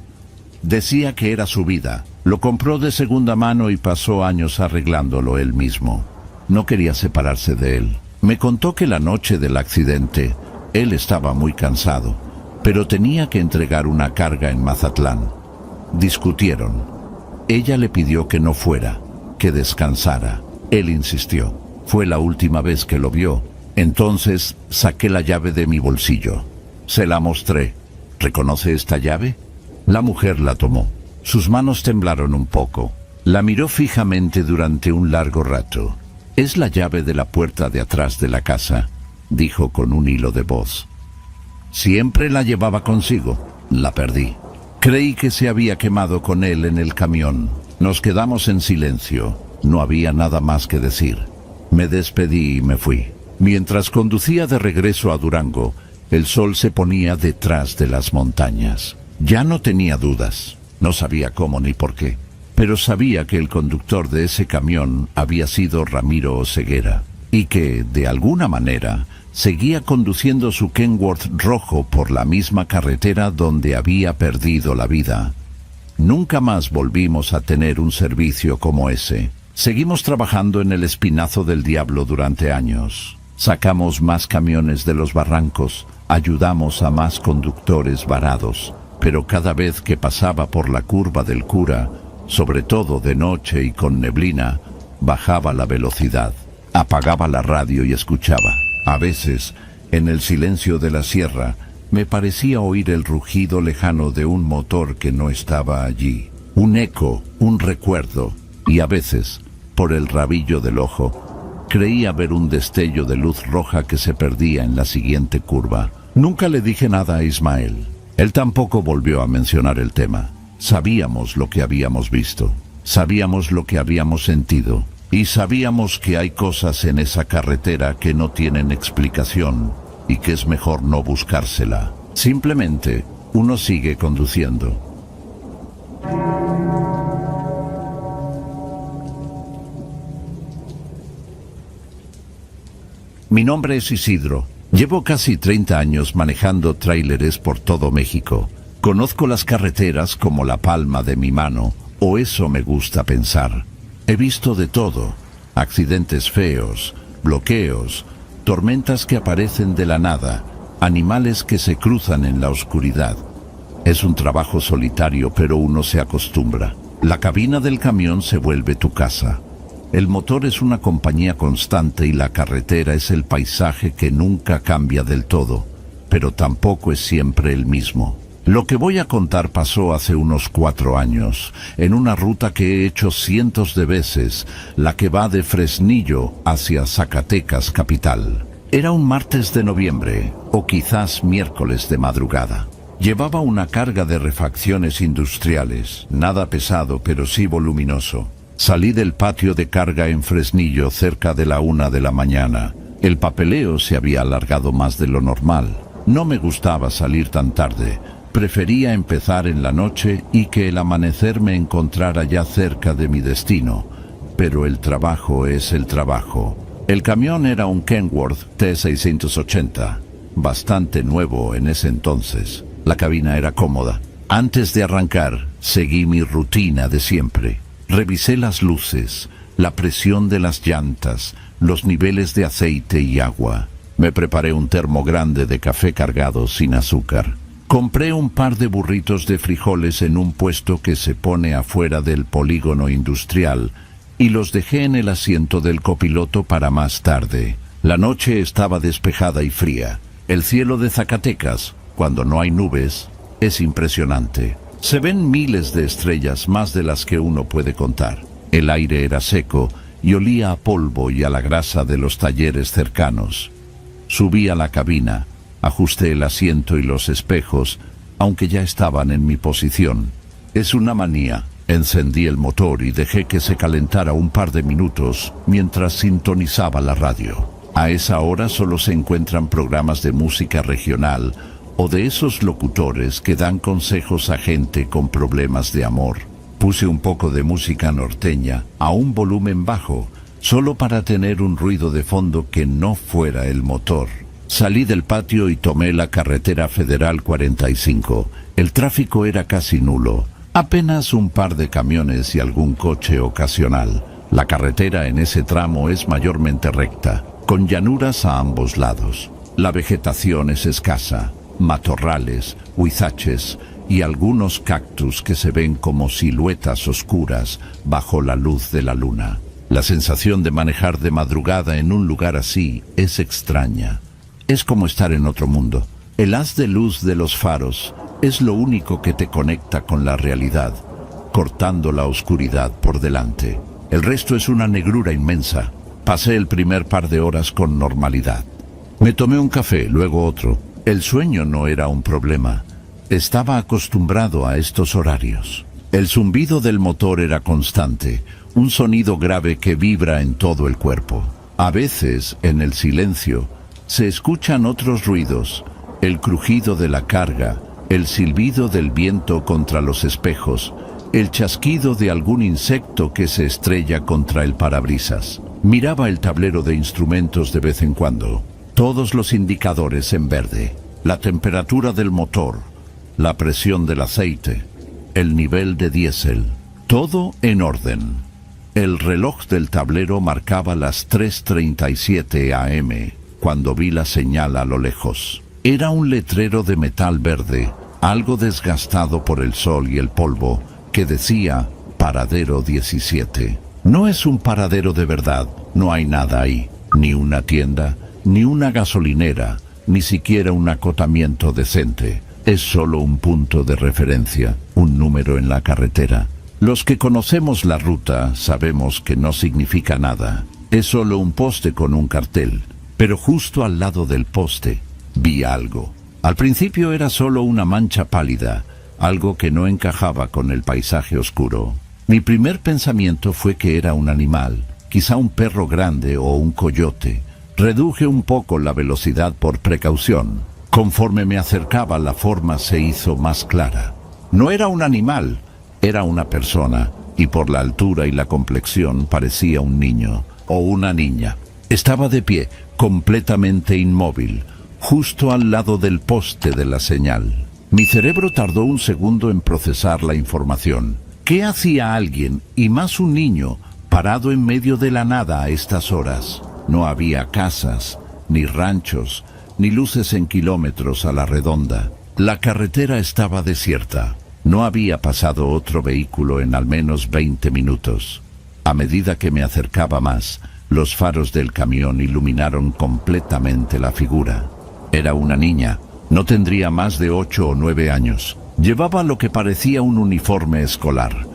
Decía que era su vida. Lo compró de segunda mano y pasó años arreglándolo él mismo. No quería separarse de él. Me contó que la noche del accidente, él estaba muy cansado, pero tenía que entregar una carga en Mazatlán. Discutieron. Ella le pidió que no fuera, que descansara. Él insistió. Fue la última vez que lo vio. Entonces saqué la llave de mi bolsillo. Se la mostré. ¿Reconoce esta llave? La mujer la tomó. Sus manos temblaron un poco. La miró fijamente durante un largo rato. «Es la llave de la puerta de atrás de la casa», dijo con un hilo de voz. «Siempre la llevaba consigo. La perdí. Creí que se había quemado con él en el camión. Nos quedamos en silencio. No había nada más que decir. Me despedí y me fui. Mientras conducía de regreso a Durango, el sol se ponía detrás de las montañas. Ya no tenía dudas. No sabía cómo ni por qué, pero sabía que el conductor de ese camión había sido Ramiro Oseguera y que, de alguna manera, seguía conduciendo su Kenworth rojo por la misma carretera donde había perdido la vida. Nunca más volvimos a tener un servicio como ese. Seguimos trabajando en el Espinazo del Diablo durante años. Sacamos más camiones de los barrancos, ayudamos a más conductores varados, pero cada vez que pasaba por la curva del cura, sobre todo de noche y con neblina, bajaba la velocidad, apagaba la radio y escuchaba. A veces, en el silencio de la sierra, me parecía oír el rugido lejano de un motor que no estaba allí, un eco, un recuerdo, y a veces, por el rabillo del ojo, creía ver un destello de luz roja que se perdía en la siguiente curva. Nunca le dije nada a Ismael. Él tampoco volvió a mencionar el tema. Sabíamos lo que habíamos visto, sabíamos lo que habíamos sentido, y sabíamos que hay cosas en esa carretera que no tienen explicación y que es mejor no buscársela. Simplemente, uno sigue conduciendo. Mi nombre es Isidro. Llevo casi 30 años manejando tráileres por todo México. Conozco las carreteras como la palma de mi mano, o eso me gusta pensar. He visto de todo: accidentes feos, bloqueos, tormentas que aparecen de la nada, animales que se cruzan en la oscuridad. Es un trabajo solitario, pero uno se acostumbra. La cabina del camión se vuelve tu casa. El motor es una compañía constante y la carretera es el paisaje que nunca cambia del todo, pero tampoco es siempre el mismo. Lo que voy a contar pasó hace unos 4 años, en una ruta que he hecho cientos de veces, la que va de Fresnillo hacia Zacatecas capital. Era un martes de noviembre, o quizás miércoles de madrugada. Llevaba una carga de refacciones industriales, nada pesado pero sí voluminoso. Salí del patio de carga en Fresnillo cerca de la 1 de la mañana. El papeleo se había alargado más de lo normal. No me gustaba salir tan tarde. Prefería empezar en la noche y que el amanecer me encontrara ya cerca de mi destino. Pero el trabajo es el trabajo. El camión era un Kenworth T680, bastante nuevo en ese entonces. La cabina era cómoda. Antes de arrancar, seguí mi rutina de siempre. Revisé las luces, la presión de las llantas, los niveles de aceite y agua. Me preparé un termo grande de café cargado sin azúcar. Compré un par de burritos de frijoles en un puesto que se pone afuera del polígono industrial y los dejé en el asiento del copiloto para más tarde. La noche estaba despejada y fría. El cielo de Zacatecas, cuando no hay nubes, es impresionante. Se ven miles de estrellas, más de las que uno puede contar. El aire era seco y olía a polvo y a la grasa de los talleres cercanos. Subí a la cabina, ajusté el asiento y los espejos, aunque ya estaban en mi posición. Es una manía. Encendí el motor y dejé que se calentara un par de minutos mientras sintonizaba la radio. A esa hora solo se encuentran programas de música regional o de esos locutores que dan consejos a gente con problemas de amor. Puse un poco de música norteña a un volumen bajo, solo para tener un ruido de fondo que no fuera el motor. Salí del patio y tomé la carretera federal 45. El tráfico era casi nulo, apenas un par de camiones y algún coche ocasional. La carretera en ese tramo es mayormente recta, con llanuras a ambos lados. La vegetación es escasa. Matorrales, huizaches y algunos cactus que se ven como siluetas oscuras bajo la luz de la luna. La sensación de manejar de madrugada en un lugar así es extraña. Es como estar en otro mundo. El haz de luz de los faros es lo único que te conecta con la realidad, cortando la oscuridad por delante. El resto es una negrura inmensa. Pasé el primer par de horas con normalidad. Me tomé un café, luego otro. El sueño no era un problema. Estaba acostumbrado a estos horarios. El zumbido del motor era constante, un sonido grave que vibra en todo el cuerpo. A veces, en el silencio, se escuchan otros ruidos: el crujido de la carga, el silbido del viento contra los espejos, el chasquido de algún insecto que se estrella contra el parabrisas. Miraba el tablero de instrumentos de vez en cuando. Todos los indicadores en verde, la temperatura del motor, la presión del aceite, el nivel de diésel, todo en orden. El reloj del tablero marcaba las 3:37 am. cuando vi la señal a lo lejos. Era un letrero de metal verde, algo desgastado por el sol y el polvo, que decía Paradero 17. No es un paradero de verdad, no hay nada ahí, ni una tienda, ni una gasolinera, ni siquiera un acotamiento decente. Es solo un punto de referencia, un número en la carretera. Los que conocemos la ruta sabemos que no significa nada. Es solo un poste con un cartel. Pero justo al lado del poste vi algo. Al principio era solo una mancha pálida, algo que no encajaba con el paisaje oscuro. Mi primer pensamiento fue que era un animal, quizá un perro grande o un coyote. Reduje un poco la velocidad por precaución. Conforme me acercaba, la forma se hizo más clara. No era un animal, era una persona, y por la altura y la complexión parecía un niño o una niña. Estaba de pie, completamente inmóvil, justo al lado del poste de la señal. Mi cerebro tardó un segundo en procesar la información. ¿Qué hacía alguien, y más un niño, parado en medio de la nada a estas horas? No había casas, ni ranchos, ni luces en kilómetros a la redonda. La carretera estaba desierta. No había pasado otro vehículo en al menos 20 minutos. A medida que me acercaba más, los faros del camión iluminaron completamente la figura. Era una niña. No tendría más de 8 o 9 años. Llevaba lo que parecía un uniforme escolar.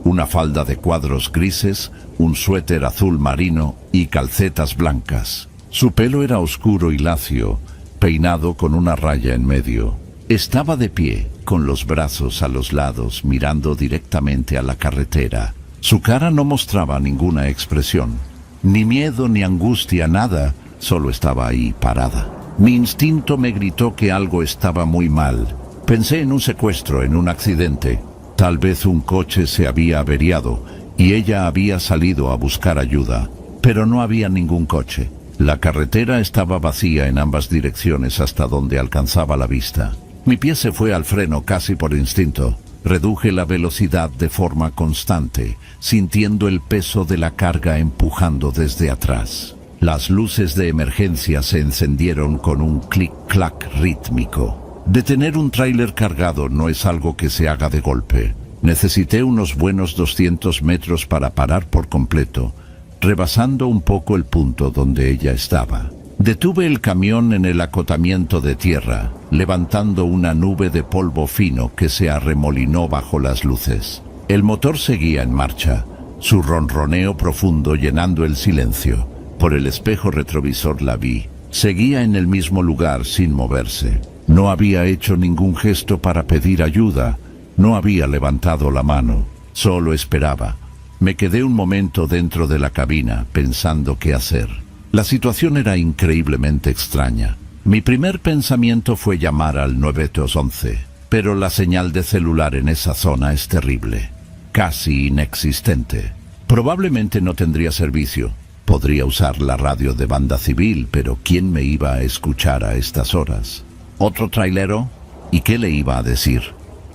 Una falda de cuadros grises, un suéter azul marino y calcetas blancas. Su pelo era oscuro y lacio, peinado con una raya en medio. Estaba de pie, con los brazos a los lados, mirando directamente a la carretera. Su cara no mostraba ninguna expresión. Ni miedo ni angustia, nada, solo estaba ahí, parada. Mi instinto me gritó que algo estaba muy mal. Pensé en un secuestro, en un accidente. Tal vez un coche se había averiado y ella había salido a buscar ayuda. Pero no había ningún coche. La carretera estaba vacía en ambas direcciones hasta donde alcanzaba la vista. Mi pie se fue al freno casi por instinto. Reduje la velocidad de forma constante, sintiendo el peso de la carga empujando desde atrás. Las luces de emergencia se encendieron con un clic-clac rítmico. Detener un tráiler cargado no es algo que se haga de golpe. Necesité unos buenos 200 metros para parar por completo, rebasando un poco el punto donde ella estaba. Detuve el camión en el acotamiento de tierra, levantando una nube de polvo fino que se arremolinó bajo las luces. El motor seguía en marcha, su ronroneo profundo llenando el silencio. Por el espejo retrovisor la vi. Seguía en el mismo lugar sin moverse. No había hecho ningún gesto para pedir ayuda. No había levantado la mano. Solo esperaba. Me quedé un momento dentro de la cabina, pensando qué hacer. La situación era increíblemente extraña. Mi primer pensamiento fue llamar al 911, pero la señal de celular en esa zona es terrible, casi inexistente. Probablemente no tendría servicio. Podría usar la radio de banda civil, pero ¿quién me iba a escuchar a estas horas? ¿Otro trailero? ¿Y qué le iba a decir?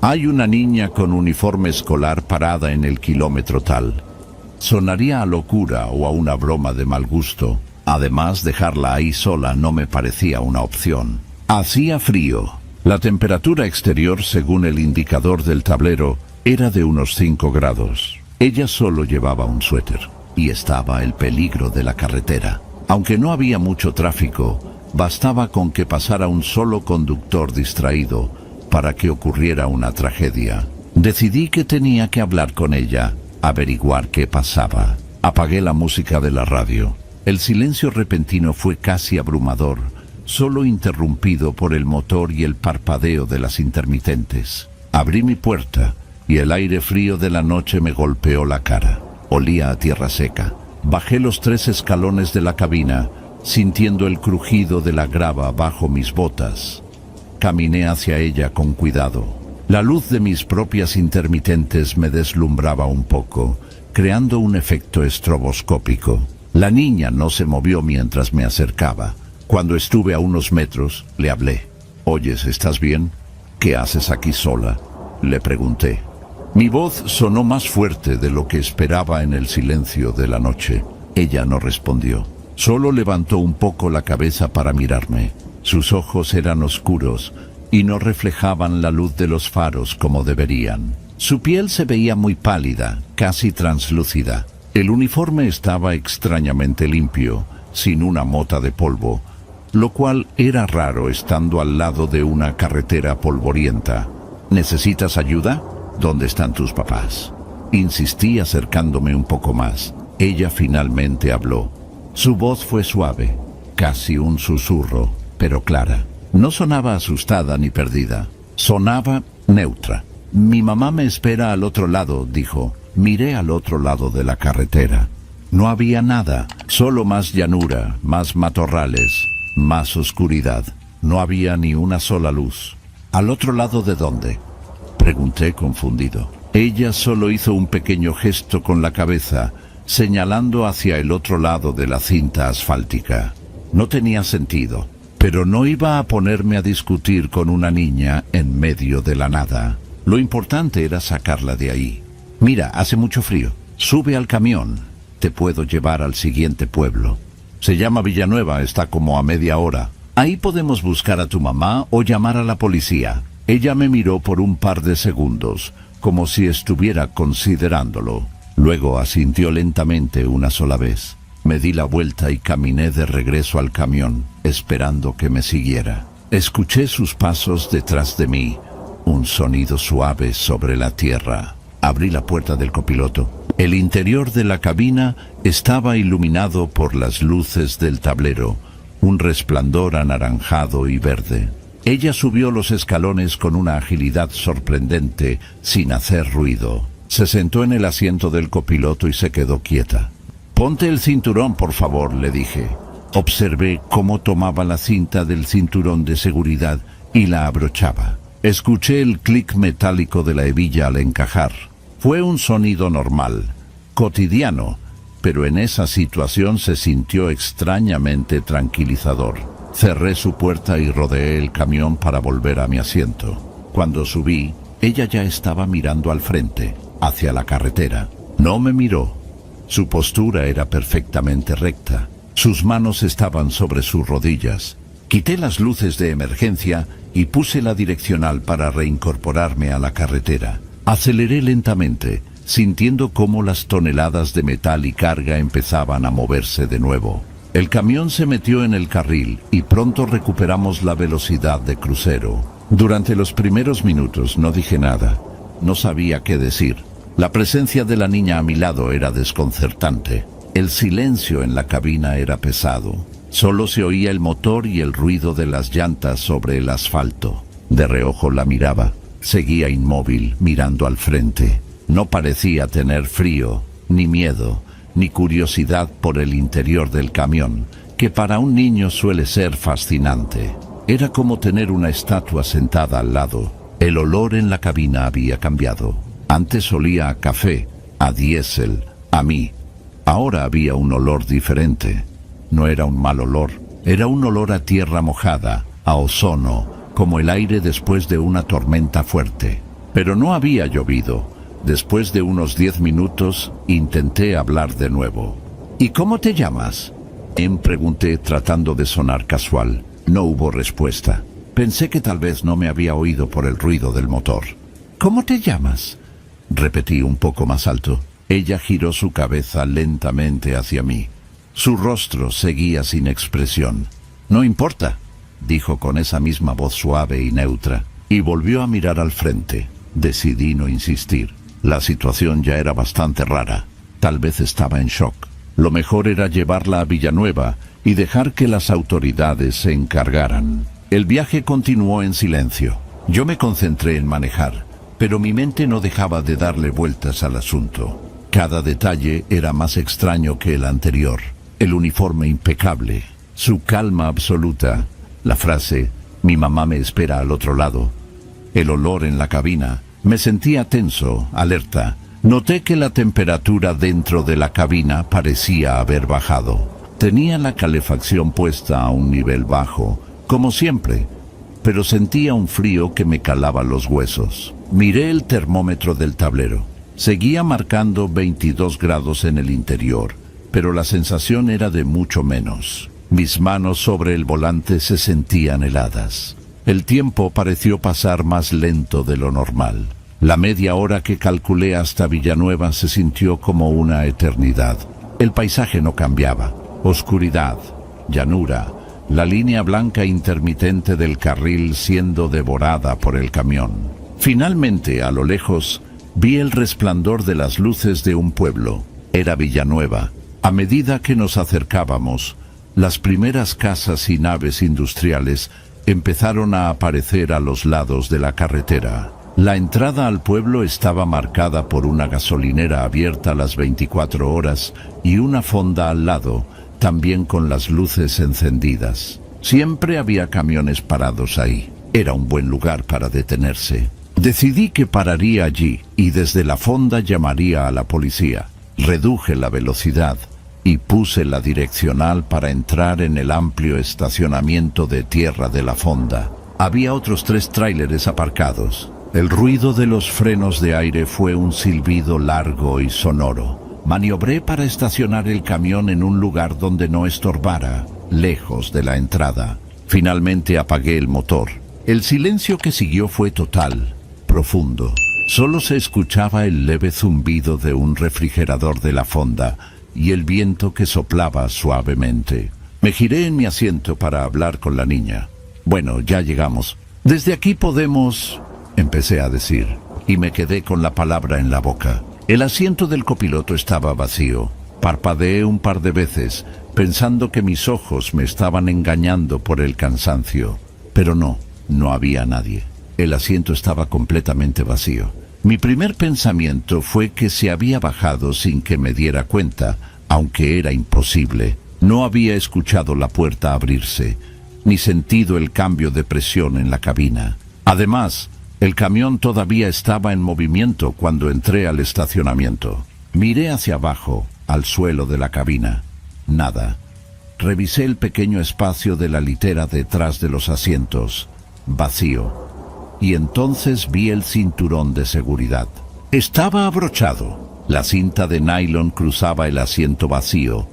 Hay una niña con uniforme escolar parada en el kilómetro tal. Sonaría a locura o a una broma de mal gusto. Además, dejarla ahí sola no me parecía una opción. Hacía frío. La temperatura exterior, según el indicador del tablero, era de unos 5 grados. Ella solo llevaba un suéter. Y estaba el peligro de la carretera. Aunque no había mucho tráfico, bastaba con que pasara un solo conductor distraído para que ocurriera una tragedia. Decidí que tenía que hablar con ella, averiguar qué pasaba. Apagué la música de la radio. El silencio repentino fue casi abrumador, solo interrumpido por el motor y el parpadeo de las intermitentes. Abrí mi puerta y el aire frío de la noche me golpeó la cara. Olía a tierra seca. Bajé los 3 escalones de la cabina, sintiendo el crujido de la grava bajo mis botas. Caminé hacia ella con cuidado. La luz de mis propias intermitentes me deslumbraba un poco, creando un efecto estroboscópico. La niña no se movió mientras me acercaba. Cuando estuve a unos metros, le hablé. «Oyes, ¿estás bien? ¿Qué haces aquí sola?», le pregunté. Mi voz sonó más fuerte de lo que esperaba en el silencio de la noche. Ella no respondió. Solo levantó un poco la cabeza para mirarme. Sus ojos eran oscuros y no reflejaban la luz de los faros como deberían. Su piel se veía muy pálida, casi translúcida. El uniforme estaba extrañamente limpio, sin una mota de polvo, lo cual era raro estando al lado de una carretera polvorienta. ¿Necesitas ayuda? ¿Dónde están tus papás? Insistí acercándome un poco más. Ella finalmente habló. Su voz fue suave, casi un susurro, pero clara. No sonaba asustada ni perdida. Sonaba neutra. Mi mamá me espera al otro lado, dijo. Miré al otro lado de la carretera. No había nada, solo más llanura, más matorrales, más oscuridad. No había ni una sola luz. ¿Al otro lado de dónde?, pregunté confundido. Ella solo hizo un pequeño gesto con la cabeza, señalando hacia el otro lado de la cinta asfáltica. No tenía sentido, pero no iba a ponerme a discutir con una niña en medio de la nada. Lo importante era sacarla de ahí. Mira, hace mucho frío. Sube al camión. Te puedo llevar al siguiente pueblo. Se llama Villanueva, está como a media hora. Ahí podemos buscar a tu mamá o llamar a la policía. Ella me miró por un par de segundos, como si estuviera considerándolo. Luego asintió lentamente una sola vez. Me di la vuelta y caminé de regreso al camión, esperando que me siguiera. Escuché sus pasos detrás de mí, un sonido suave sobre la tierra. Abrí la puerta del copiloto. El interior de la cabina estaba iluminado por las luces del tablero, un resplandor anaranjado y verde. Ella subió los escalones con una agilidad sorprendente, sin hacer ruido. Se sentó en el asiento del copiloto y se quedó quieta. «Ponte el cinturón, por favor», le dije. Observé cómo tomaba la cinta del cinturón de seguridad y la abrochaba. Escuché el clic metálico de la hebilla al encajar. Fue un sonido normal, cotidiano, pero en esa situación se sintió extrañamente tranquilizador. Cerré su puerta y rodeé el camión para volver a mi asiento. Cuando subí, ella ya estaba mirando al frente, hacia la carretera. No me miró. Su postura era perfectamente recta. Sus manos estaban sobre sus rodillas. Quité las luces de emergencia y puse la direccional para reincorporarme a la carretera. Aceleré lentamente, sintiendo cómo las toneladas de metal y carga empezaban a moverse de nuevo. El camión se metió en el carril y pronto recuperamos la velocidad de crucero. Durante los primeros minutos no dije nada. No sabía qué decir. La presencia de la niña a mi lado era desconcertante. El silencio en la cabina era pesado. Solo se oía el motor y el ruido de las llantas sobre el asfalto. De reojo la miraba. Seguía inmóvil, mirando al frente. No parecía tener frío, ni miedo, ni curiosidad por el interior del camión, que para un niño suele ser fascinante. Era como tener una estatua sentada al lado. El olor en la cabina había cambiado. Antes olía a café, a diésel, a mí. Ahora había un olor diferente. No era un mal olor, era un olor a tierra mojada, a ozono, como el aire después de una tormenta fuerte. Pero no había llovido. Después de unos 10 minutos, intenté hablar de nuevo. «¿Y cómo te llamas?», pregunté tratando de sonar casual. No hubo respuesta. Pensé que tal vez no me había oído por el ruido del motor. «¿Cómo te llamas?», repetí un poco más alto. Ella giró su cabeza lentamente hacia mí. Su rostro seguía sin expresión. «No importa», dijo con esa misma voz suave y neutra, y volvió a mirar al frente. Decidí no insistir. La situación ya era bastante rara. Tal vez estaba en shock. Lo mejor era llevarla a Villanueva y dejar que las autoridades se encargaran. El viaje continuó en silencio. Yo me concentré en manejar, pero mi mente no dejaba de darle vueltas al asunto. Cada detalle era más extraño que el anterior. El uniforme impecable, su calma absoluta, la frase «mi mamá me espera al otro lado», el olor en la cabina. Me sentía tenso, alerta. Noté que la temperatura dentro de la cabina parecía haber bajado. Tenía la calefacción puesta a un nivel bajo, como siempre, pero sentía un frío que me calaba los huesos. Miré el termómetro del tablero. Seguía marcando 22 grados en el interior, pero la sensación era de mucho menos. Mis manos sobre el volante se sentían heladas. El tiempo pareció pasar más lento de lo normal. La media hora que calculé hasta Villanueva se sintió como una eternidad. El paisaje no cambiaba. Oscuridad, llanura, la línea blanca intermitente del carril siendo devorada por el camión. Finalmente, a lo lejos, vi el resplandor de las luces de un pueblo. Era Villanueva. A medida que nos acercábamos, las primeras casas y naves industriales empezaron a aparecer a los lados de la carretera. La entrada al pueblo estaba marcada por una gasolinera abierta las 24 horas y una fonda al lado, también con las luces encendidas. Siempre había camiones parados ahí. Era un buen lugar para detenerse. Decidí que pararía allí y desde la fonda llamaría a la policía. Reduje la velocidad y puse la direccional para entrar en el amplio estacionamiento de tierra de la fonda. Había otros 3 tráileres aparcados. El ruido de los frenos de aire fue un silbido largo y sonoro. Maniobré para estacionar el camión en un lugar donde no estorbara, lejos de la entrada. Finalmente apagué el motor. El silencio que siguió fue total, profundo. Solo se escuchaba el leve zumbido de un refrigerador de la fonda y el viento que soplaba suavemente. Me giré en mi asiento para hablar con la niña. Bueno, ya llegamos. Desde aquí podemos... empecé a decir, y me quedé con la palabra en la boca. El asiento del copiloto estaba vacío. Parpadeé un par de veces, pensando que mis ojos me estaban engañando por el cansancio. Pero no había nadie. El asiento estaba completamente vacío. Mi primer pensamiento fue que se había bajado sin que me diera cuenta, aunque era imposible. No había escuchado la puerta abrirse, ni sentido el cambio de presión en la cabina. Además, el camión todavía estaba en movimiento cuando entré al estacionamiento. Miré hacia abajo, al suelo de la cabina. Nada. Revisé el pequeño espacio de la litera detrás de los asientos. Vacío. Y entonces vi el cinturón de seguridad. Estaba abrochado. La cinta de nylon cruzaba el asiento vacío,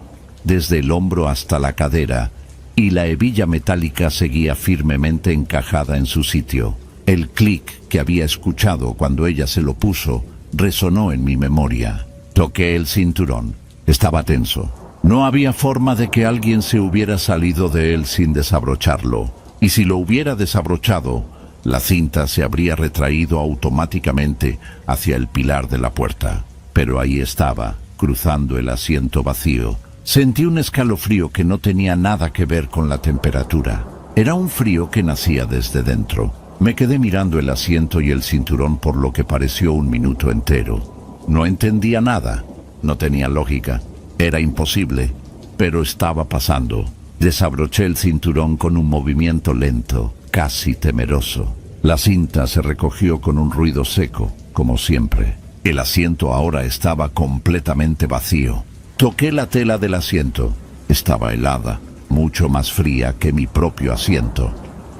desde el hombro hasta la cadera, y la hebilla metálica seguía firmemente encajada en su sitio. El clic que había escuchado cuando ella se lo puso resonó en mi memoria. Toqué el cinturón. Estaba tenso. No había forma de que alguien se hubiera salido de él sin desabrocharlo. Y si lo hubiera desabrochado, la cinta se habría retraído automáticamente hacia el pilar de la puerta. Pero ahí estaba, cruzando el asiento vacío. Sentí un escalofrío que no tenía nada que ver con la temperatura. Era un frío que nacía desde dentro. Me quedé mirando el asiento y el cinturón por lo que pareció un minuto entero. No entendía nada. No tenía lógica. Era imposible. Pero estaba pasando. Desabroché el cinturón con un movimiento lento, casi temeroso. La cinta se recogió con un ruido seco, como siempre. El asiento ahora estaba completamente vacío. Toqué la tela del asiento. Estaba helada, mucho más fría que mi propio asiento.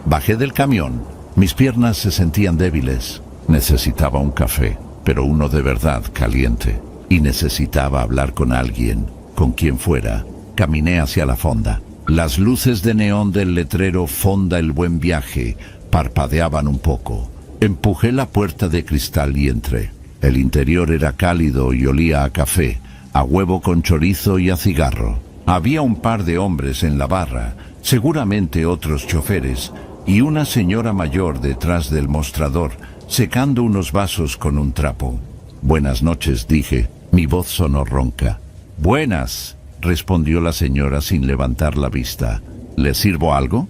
Bajé del camión. Mis piernas se sentían débiles. Necesitaba un café, pero uno de verdad caliente. Y necesitaba hablar con alguien, con quien fuera. Caminé hacia la fonda. Las luces de neón del letrero Fonda El Buen Viaje parpadeaban un poco. Empujé la puerta de cristal y entré. El interior era cálido y olía a café, a huevo con chorizo y a cigarro. Había un par de hombres en la barra, seguramente otros choferes, y una señora mayor detrás del mostrador, secando unos vasos con un trapo. «Buenas noches», dije. Mi voz sonó ronca. «Buenas», respondió la señora sin levantar la vista. «¿Le sirvo algo?»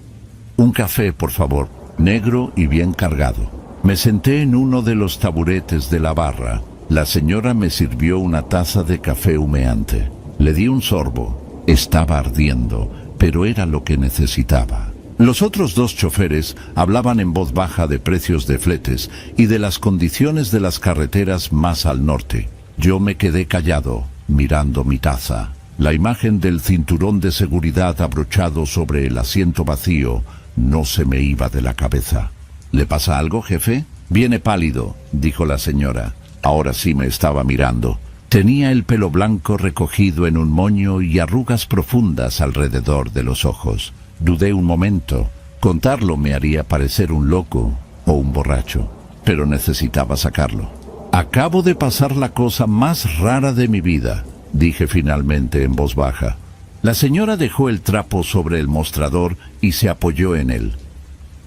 «Un café, por favor, negro y bien cargado». Me senté en uno de los taburetes de la barra. La señora me sirvió una taza de café humeante. Le di un sorbo. Estaba ardiendo, pero era lo que necesitaba. Los otros 2 choferes hablaban en voz baja de precios de fletes y de las condiciones de las carreteras más al norte. Yo me quedé callado, mirando mi taza. La imagen del cinturón de seguridad abrochado sobre el asiento vacío no se me iba de la cabeza. «¿Le pasa algo, jefe?» «Viene pálido», dijo la señora. Ahora sí me estaba mirando. Tenía el pelo blanco recogido en un moño y arrugas profundas alrededor de los ojos. Dudé un momento. Contarlo me haría parecer un loco o un borracho, pero necesitaba sacarlo. Acabo de pasar la cosa más rara de mi vida, dije finalmente en voz baja. La señora dejó el trapo sobre el mostrador y se apoyó en él.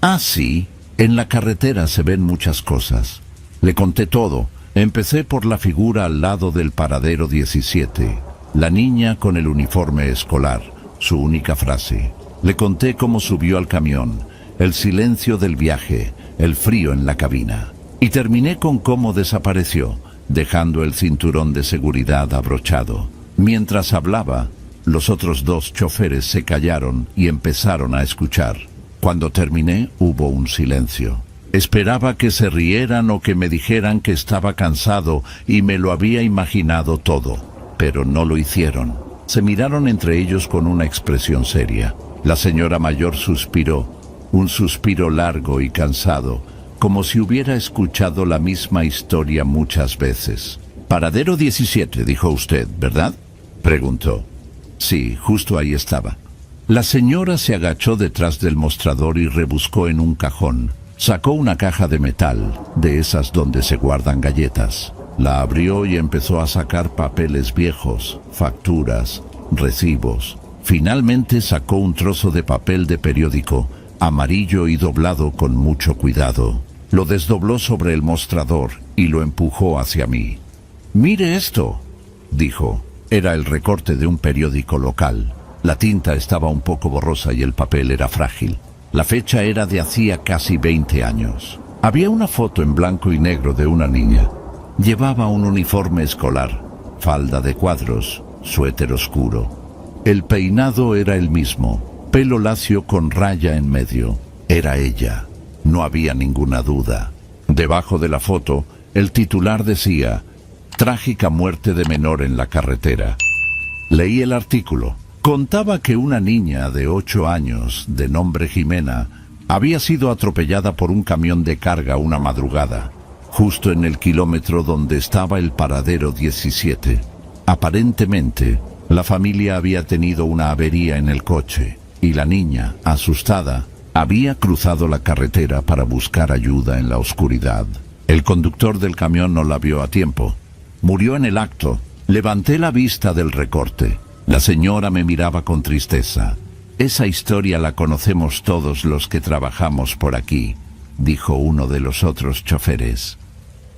Ah, sí, en la carretera se ven muchas cosas. Le conté todo. Empecé por la figura al lado del paradero 17, la niña con el uniforme escolar, su única frase. Le conté cómo subió al camión, el silencio del viaje, el frío en la cabina. Y terminé con cómo desapareció, dejando el cinturón de seguridad abrochado. Mientras hablaba, los otros dos choferes se callaron y empezaron a escuchar. Cuando terminé, hubo un silencio. Esperaba que se rieran o que me dijeran que estaba cansado y me lo había imaginado todo, pero no lo hicieron. Se miraron entre ellos con una expresión seria. La señora mayor suspiró, un suspiro largo y cansado, como si hubiera escuchado la misma historia muchas veces. Paradero 17, dijo usted, ¿verdad?, preguntó. Sí, justo ahí estaba. La señora se agachó detrás del mostrador y rebuscó en un cajón. Sacó una caja de metal, de esas donde se guardan galletas. La abrió y empezó a sacar papeles viejos, facturas, recibos. Finalmente sacó un trozo de papel de periódico, amarillo y doblado con mucho cuidado. Lo desdobló sobre el mostrador y lo empujó hacia mí. «Mire esto», dijo. Era el recorte de un periódico local. La tinta estaba un poco borrosa y el papel era frágil. La fecha era de hacía casi 20 años. Había una foto en blanco y negro de una niña. Llevaba un uniforme escolar, falda de cuadros, suéter oscuro. El peinado era el mismo, pelo lacio con raya en medio. Era ella, no había ninguna duda. Debajo de la foto, el titular decía: «Trágica muerte de menor en la carretera». Leí el artículo. Contaba que una niña de 8 años, de nombre Jimena, había sido atropellada por un camión de carga una madrugada, justo en el kilómetro donde estaba el paradero 17. Aparentemente, la familia había tenido una avería en el coche, y la niña, asustada, había cruzado la carretera para buscar ayuda en la oscuridad. El conductor del camión no la vio a tiempo. Murió en el acto. Levanté la vista del recorte. La señora me miraba con tristeza. «Esa historia la conocemos todos los que trabajamos por aquí», dijo uno de los otros choferes.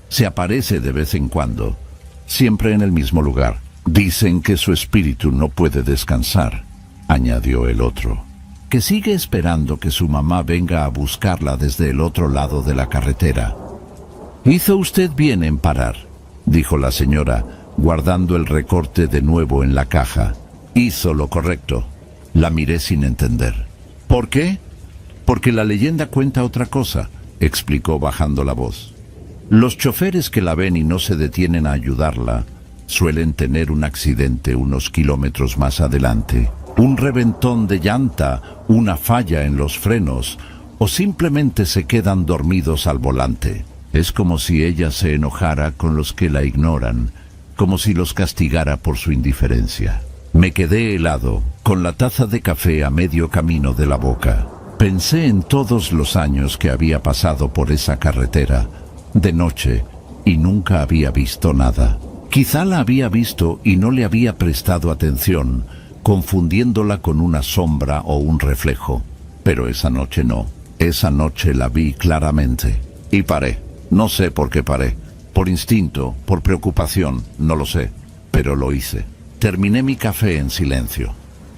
«Se aparece de vez en cuando, siempre en el mismo lugar. Dicen que su espíritu no puede descansar», añadió el otro. «Que sigue esperando que su mamá venga a buscarla desde el otro lado de la carretera». «Hizo usted bien en parar», dijo la señora, guardando el recorte de nuevo en la caja. «Hizo lo correcto». La miré sin entender. «¿Por qué?». «Porque la leyenda cuenta otra cosa», explicó bajando la voz. «Los choferes que la ven y no se detienen a ayudarla suelen tener un accidente unos kilómetros más adelante. Un reventón de llanta, una falla en los frenos, o simplemente se quedan dormidos al volante. Es como si ella se enojara con los que la ignoran, como si los castigara por su indiferencia». Me quedé helado, con la taza de café a medio camino de la boca. Pensé en todos los años que había pasado por esa carretera, de noche, y nunca había visto nada. Quizá la había visto y no le había prestado atención, confundiéndola con una sombra o un reflejo. Pero esa noche no. Esa noche la vi claramente. Y paré. No sé por qué paré. Por instinto, por preocupación, no lo sé. Pero lo hice. Terminé mi café en silencio.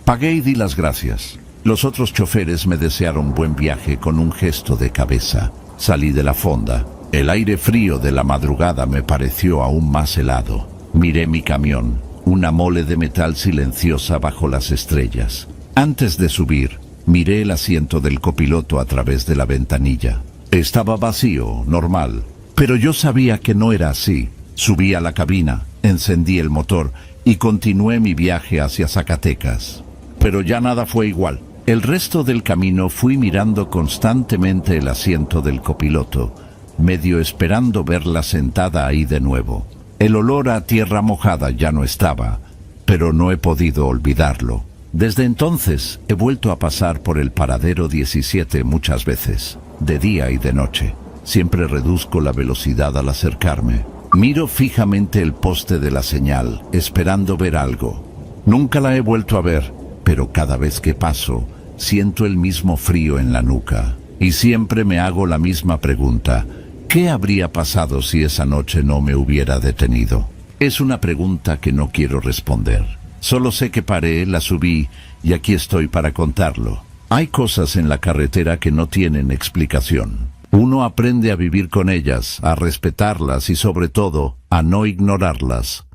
Pagué y di las gracias. Los otros choferes me desearon buen viaje con un gesto de cabeza. Salí de la fonda. El aire frío de la madrugada me pareció aún más helado. Miré mi camión, una mole de metal silenciosa bajo las estrellas. Antes de subir, miré el asiento del copiloto a través de la ventanilla. Estaba vacío, normal, pero yo sabía que no era así. Subí a la cabina, encendí el motor y continué mi viaje hacia Zacatecas. Pero ya nada fue igual. El resto del camino fui mirando constantemente el asiento del copiloto, medio esperando verla sentada ahí de nuevo. El olor a tierra mojada ya no estaba, pero no he podido olvidarlo. Desde entonces he vuelto a pasar por el paradero 17 muchas veces, de día y de noche. Siempre reduzco la velocidad al acercarme. Miro fijamente el poste de la señal, esperando ver algo. Nunca la he vuelto a ver, pero cada vez que paso, siento el mismo frío en la nuca. Y siempre me hago la misma pregunta: ¿qué habría pasado si esa noche no me hubiera detenido? Es una pregunta que no quiero responder. Solo sé que paré, la subí y aquí estoy para contarlo. Hay cosas en la carretera que no tienen explicación. Uno aprende a vivir con ellas, a respetarlas y sobre todo, a no ignorarlas.